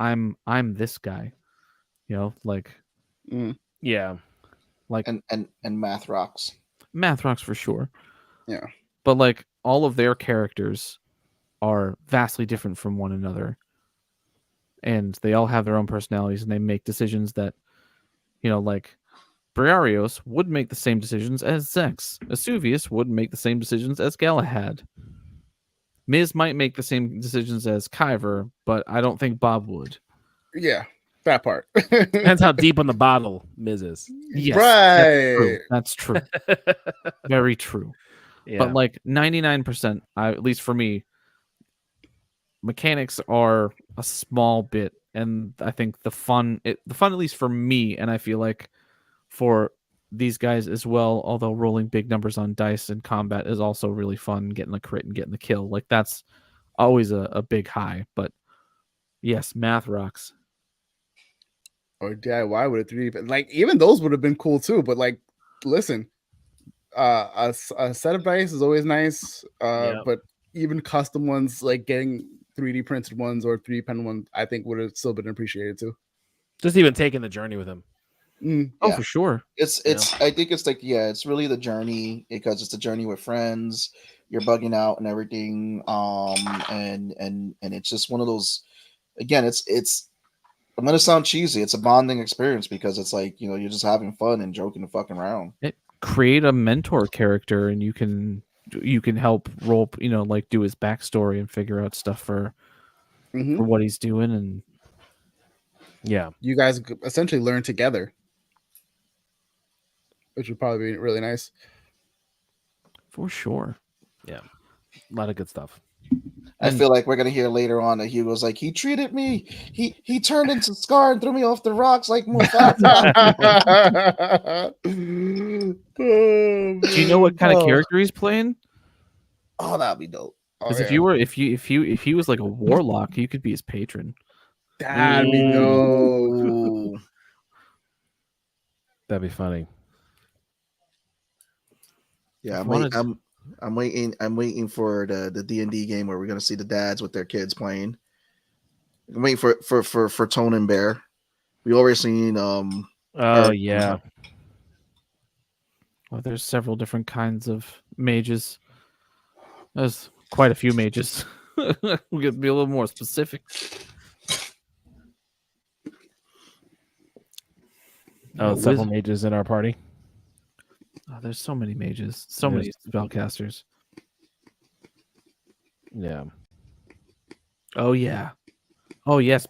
I'm this guy, like yeah, like and math rocks. Math rocks for sure. Yeah. But like all of their characters are vastly different from one another. And they all have their own personalities, and they make decisions that, like Briarios would make the same decisions as Zex. Vesuvius would make the same decisions as Galahad. Miz might make the same decisions as Kyver, but I don't think Bob would. Yeah, that part. Depends how deep on the bottle Miz is. Yes, right. That's true. Very true. Yeah. But like 99%, at least for me, mechanics are a small bit, and I think the fun, at least for me, and I feel like for these guys as well, although rolling big numbers on dice and combat is also really fun, getting the crit and getting the kill. Like, that's always a big high. But yes, math rocks. or DIY with a 3D. Like even those would have been cool too. But like, listen, a set of dice is always nice. But even custom ones, like getting 3D printed ones or 3D pen ones, I think would have still been appreciated too. Just even taking the journey with him. Oh, for sure. It's I think it's like, it's really the journey, because it's the journey with friends. You're bugging out and everything. And it's just one of those, again, it's I'm gonna sound cheesy. It's a bonding experience because it's like, you're just having fun and joking and fucking around. Create a mentor character and you can help role, like do his backstory and figure out stuff for what he's doing. And you guys essentially learn together, which would probably be really nice. For sure. Yeah. A lot of good stuff. I feel like we're gonna hear later on that Hugo's like, he treated me, he turned into Scar and threw me off the rocks like Mufasa. Do you know what kind of character he's playing? Oh, that'd be dope. Because if he was like a warlock, you could be his patron. That'd be dope. That'd be funny. Yeah, I'm waiting for the D&D game where we're gonna see the dads with their kids playing. I'm waiting for Tone and Bear. We already seen Oh yeah. Well, there's several different kinds of mages. There's quite a few mages. We're gonna be a little more specific. Oh, several mages in our party. Oh, there's so many mages, so many spellcasters. Yeah. Oh yeah. Oh yes.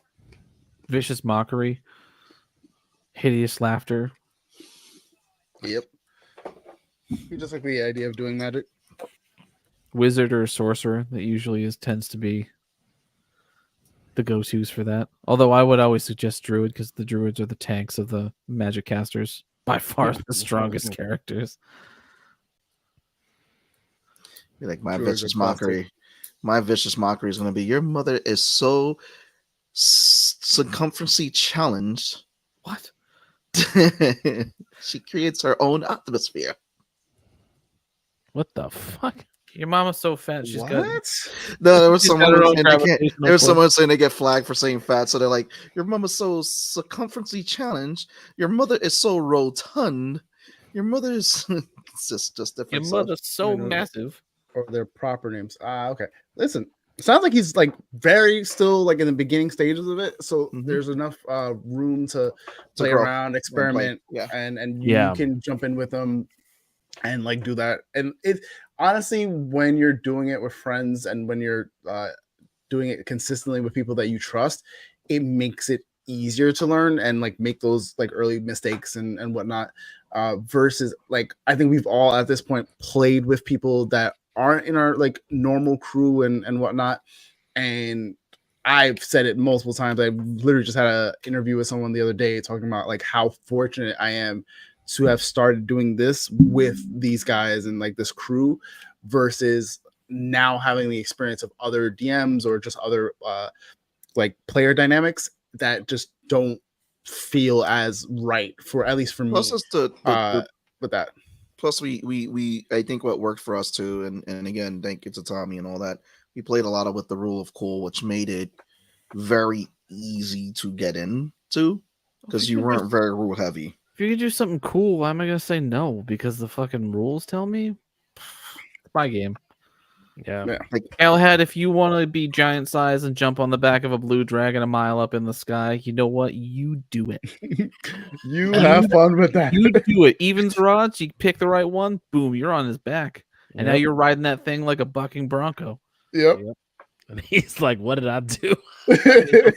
Vicious mockery. Hideous laughter. Yep. You just like the idea of doing magic. Wizard or sorcerer, that usually tends to be the go-tos for that. Although I would always suggest druid, because the druids are the tanks of the magic casters. By far the strongest characters. Like my vicious mockery. My vicious mockery is going to be, your mother is so circumference challenged. What? She creates her own atmosphere. What the fuck? Your mama's so fat. She's got. No, there was someone saying they get flagged for saying fat. So they're like, your mama's so circumference challenged. Your mother is so rotund. Your mother is just different. Your mother's so massive. Or their proper names. Okay. Listen, it sounds like he's like very still like in the beginning stages of it. So there's enough room to play around, experiment, and you can jump in with them and like do that. And it honestly, when you're doing it with friends and when you're doing it consistently with people that you trust, it makes it easier to learn and like make those like early mistakes and whatnot. Versus like, I think we've all at this point played with people that aren't in our like normal crew and whatnot. And I've said it multiple times. I literally just had an interview with someone the other day talking about like how fortunate I am to have started doing this with these guys and like this crew versus now having the experience of other DMs or just other like player dynamics that just don't feel as right for, at least for me. Plus, with that. Plus, we I think what worked for us too, and again, thank you to Tommy and all that. We played a lot of with the rule of cool, which made it very easy to get into because you weren't very rule heavy. If you could do something cool, why am I gonna say no? Because the fucking rules tell me. It's my game. Yeah. Like Galahad, if you want to be giant size and jump on the back of a blue dragon a mile up in the sky, you know what? You do it. You have fun with that. You do it. Evens rods, you pick the right one, boom, you're on his back. And now you're riding that thing like a bucking bronco. Yep. And he's like, what did I do? What did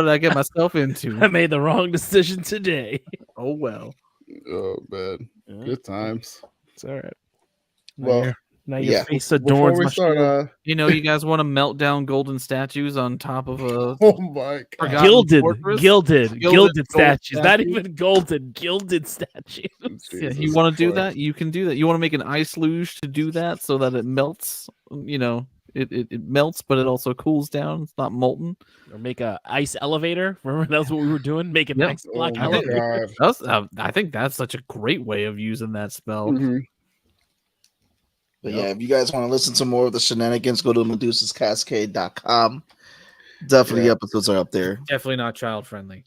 I get myself into? I made the wrong decision today. Oh, well. Oh, man. Good times. It's all right. Well, now your face adorns my shield. You know, you guys want to melt down golden statues on top of a oh my God. Gilded statues. Not even golden, gilded statues. Yeah, you want to do that? You can do that. You want to make an ice luge to do that so that it melts, you know, It melts, but it also cools down. It's not molten. Or make a ice elevator. Remember that's what we were doing? Make an Yep. ice block Oh my elevator. god. I think that's such a great way of using that spell. Mhm. But yeah, if you guys want to listen to more of the shenanigans, go to medusascascade.com. Definitely, episodes are up there. Definitely not child friendly.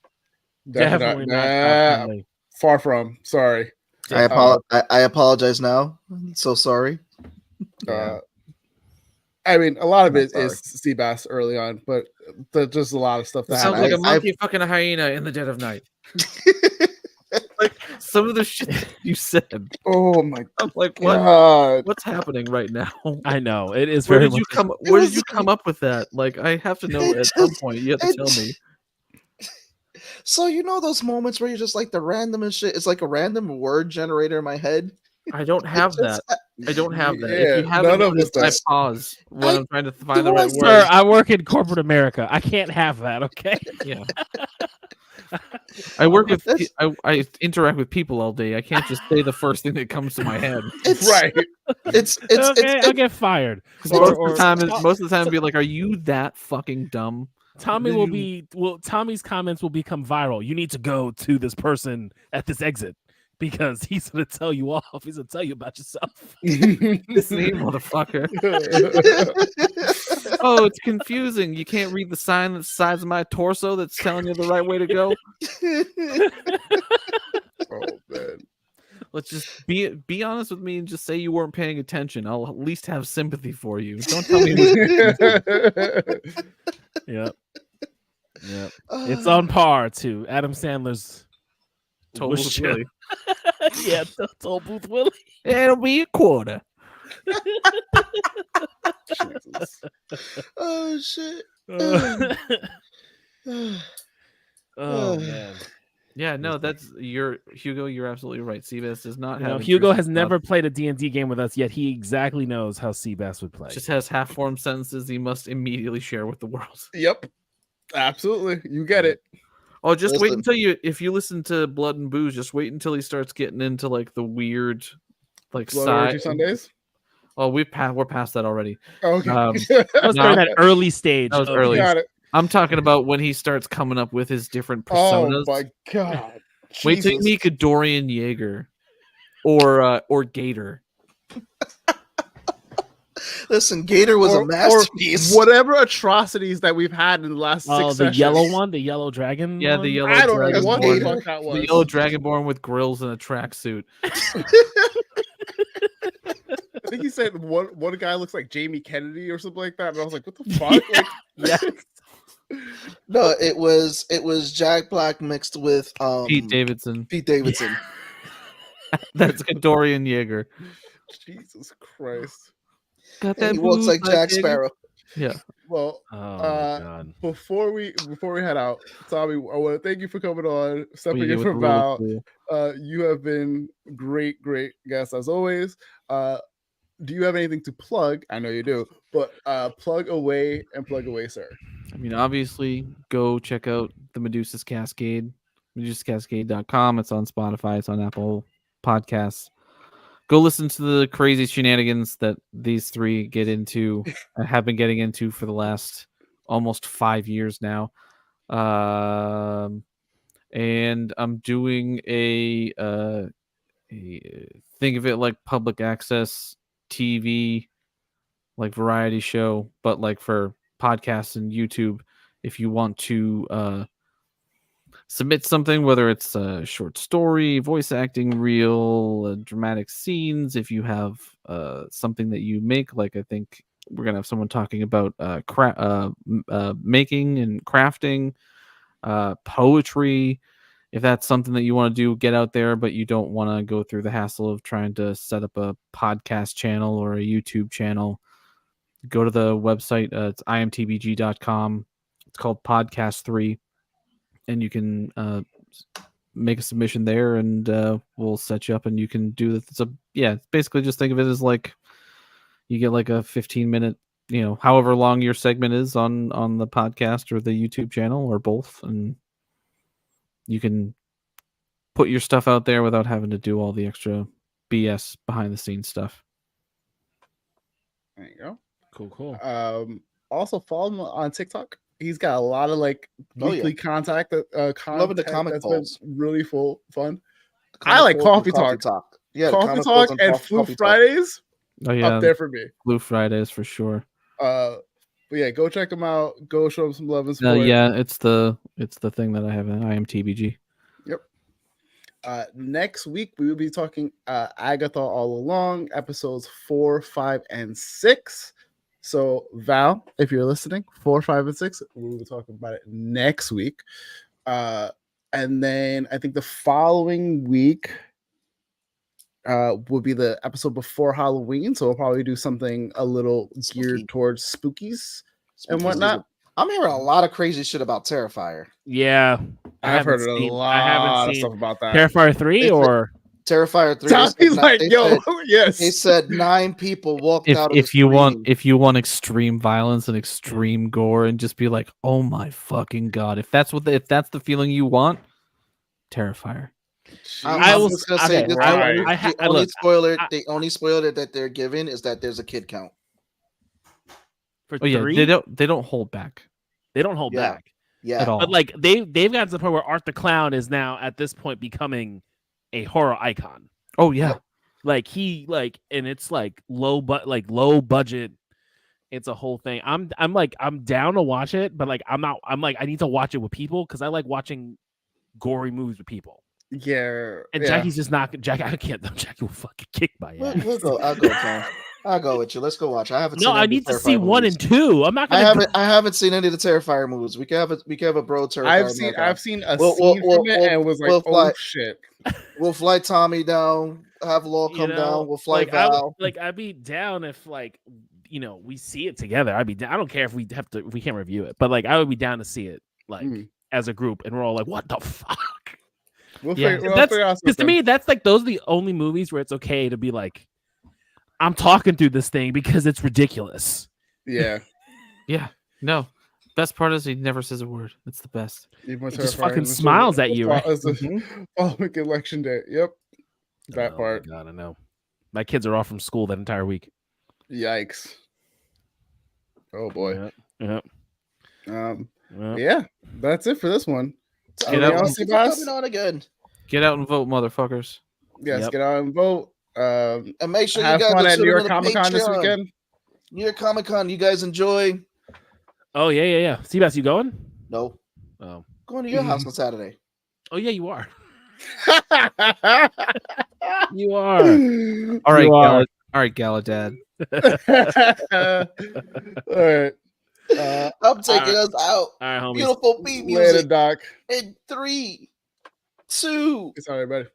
Definitely not friendly. Far from. Sorry. I apologize now. I'm so sorry. I mean, a lot of I'm it sorry. is Seabass early on, but there's just a lot of stuff that It sounds happened. like a monkey fucking a hyena in the dead of night. Like some of the shit that you said. Oh my I'm like, what? god. What's happening right now? I know it is Where very did you much. come? Where did you come up with that? Like, I have to know It at some just- point. You have to it tell me. So you know those moments where you're just like the randomest shit. It's like a random word generator in my head. I don't have that. I don't have that. Yeah, If you have none it, of us I does. pause when I'm trying to find the do right I- word. Sir, I work in corporate America. I can't have that. Okay. Yeah. I work with. I interact with people all day. I can't just say the first thing that comes to my head. It's Right. It's Okay, I'll get fired. Most of the time, be like, "Are you that fucking dumb?" Tommy will be. Well, Tommy's comments will become viral. You need to go to this person at this exit because he's gonna tell you off. He's gonna tell you about yourself. Listen here, motherfucker. Oh, it's confusing. You can't read the sign that's the size of my torso that's telling you the right way to go. Oh man. Let's just be honest with me and just say you weren't paying attention. I'll at least have sympathy for you. Don't tell me. Yep. Yep. It's on par to Adam Sandler's Toll Wish Booth Show. Willie. Yeah, Toll Booth Willie. It'll be a quarter. Jesus. Oh shit. Oh man. Yeah, no, that's Hugo. You're absolutely right. Seabass does not have. Hugo intrusive has never thoughts. played a D&D game with us, yet he exactly knows how Seabass would play. Just has half-formed sentences he must immediately share with the world. Yep. Absolutely. You get it. Oh, just wait Listen. until if you listen to Blood and Booze, just wait until he starts getting into like the weird, like Blood side. Orgy Sundays. Oh, we're past that already. Okay. That was during that early stage. That was of early. his- Got it. I'm talking about when he starts coming up with his different Oh personas. my god. Wait till you Jesus. meet a Dorian Jaeger or Gator. Listen, Gator was Or- a masterpiece. Whatever atrocities that we've had in the last Oh, six the sessions. yellow one, the yellow dragon. Yeah, one? the yellow. I don't know what the Gator. fuck that was. The yellow dragonborn with grills and a tracksuit. I think he said one guy looks like Jamie Kennedy or something like that, and I was like, "What the fuck?" Like, Yeah. No, it was Jack Black mixed with Pete Davidson. Pete Davidson. That's a Dorian Jaeger. Jesus Christ. Got And he walks booze, like Jack Jaeger? Sparrow. Yeah. Well, Oh my god. before we head out, Tommy, I want to thank you for coming on, stepping Yeah, in with for the little Val. tool. You have been great guest as always. Do you have anything to plug? I know you do, but plug away, sir. I mean, obviously, go check out the Medusa's Cascade, medusascascade.com. It's on Spotify. It's on Apple Podcasts. Go listen to the crazy shenanigans that these three get into, have been getting into for the last almost 5 years now. And I'm doing a think of it like public access TV, like variety show, but like for podcasts and YouTube. If you want to submit something, whether it's a short story, voice acting reel, dramatic scenes, if you have something that you make, like I think we're gonna have someone talking about making and crafting, poetry. If that's something that you want to do, get out there, but you don't want to go through the hassle of trying to set up a podcast channel or a YouTube channel, go to the website. It's imtbg.com. It's called Podcast 3, and you can make a submission there, and we'll set you up, and you can do this. Basically just think of it as like you get like a 15-minute, however long your segment is on the podcast or the YouTube channel or both, and you can put your stuff out there without having to do all the extra BS behind the scenes stuff. There you go. Cool. Also follow him on TikTok. He's got a lot of like weekly content Loving the comic that's polls. been really fun. Comic I like polls and Coffee Talk. Yeah, the Coffee comic Talk polls and Flu Coffee Talk. Fridays Oh yeah, up there for me. Blue Fridays for sure. But yeah, go check him out. Go show him some love and support. Yeah, it's the thing that I have in IMTBG. Yep. Next week we will be talking Agatha All Along, episodes 4, 5, and 6. So Val, if you're listening, 4, 5, and 6, we will be talking about it next week. And then I think the following week will be the episode before Halloween. So we'll probably do something a little geared towards spookies and whatnot. I'm hearing a lot of crazy shit about Terrifier. Yeah, I've heard a lot of stuff about that. Terrifier 3 or Terrifier 3. Tommy's like, yo, yes. They said 9 people walked out of if you want extreme violence and extreme gore and just be like, oh my fucking god, if that's the feeling you want, Terrifier. I was just gonna say this. The only spoiler that they're giving is that there's a kid count. For Oh yeah, 3? they don't hold back. They don't hold back. Yeah, at all. But like they've gotten to the point where Art the Clown is now at this point becoming a horror icon. Oh yeah. Like and it's like low budget. It's a whole thing. I'm down to watch it, but like I'm like I need to watch it with people because I like watching gory movies with people. Yeah. And Jackie's just not Jackie. I can't. Jackie will fucking kick my ass. We'll go. I'll go, Tom. I'll go with you. Let's go watch. I haven't. No, seen I need to see 1 and 2. I'm not gonna. I haven't seen any of the Terrifier movies. We can have a bro Terrifier. I've seen a scene from it and was like, oh shit. We'll fly Tommy down. Have Law come down. We'll fly Val. I'd be down if we see it together. I'd be down. I don't care if we can't review it, but like I would be down to see it as a group, and we're all like, what the fuck? Because to me, that's like those are the only movies where it's okay to be like, I'm talking through this thing because it's ridiculous. Yeah. Yeah. No. Best part is he never says a word. It's the best. He just fucking smiles at you. Right? Following election day. Yep. That part. God, I know. My kids are off from school that entire week. Yikes. Oh boy. Yeah. Yeah. That's it for this one. Get out and vote, motherfuckers. Yes, get out and vote. And make sure have you guys fun at New York Comic Con this weekend. New York Comic Con, you guys enjoy. Oh yeah. Seabass, you going? No. Oh. Going to your house on Saturday. Oh yeah, you are. You are. All right, Galadad. All right. I'm taking us out. All right, homies. Beautiful beat music. Later, Doc. In 3, 2. It's all right, buddy.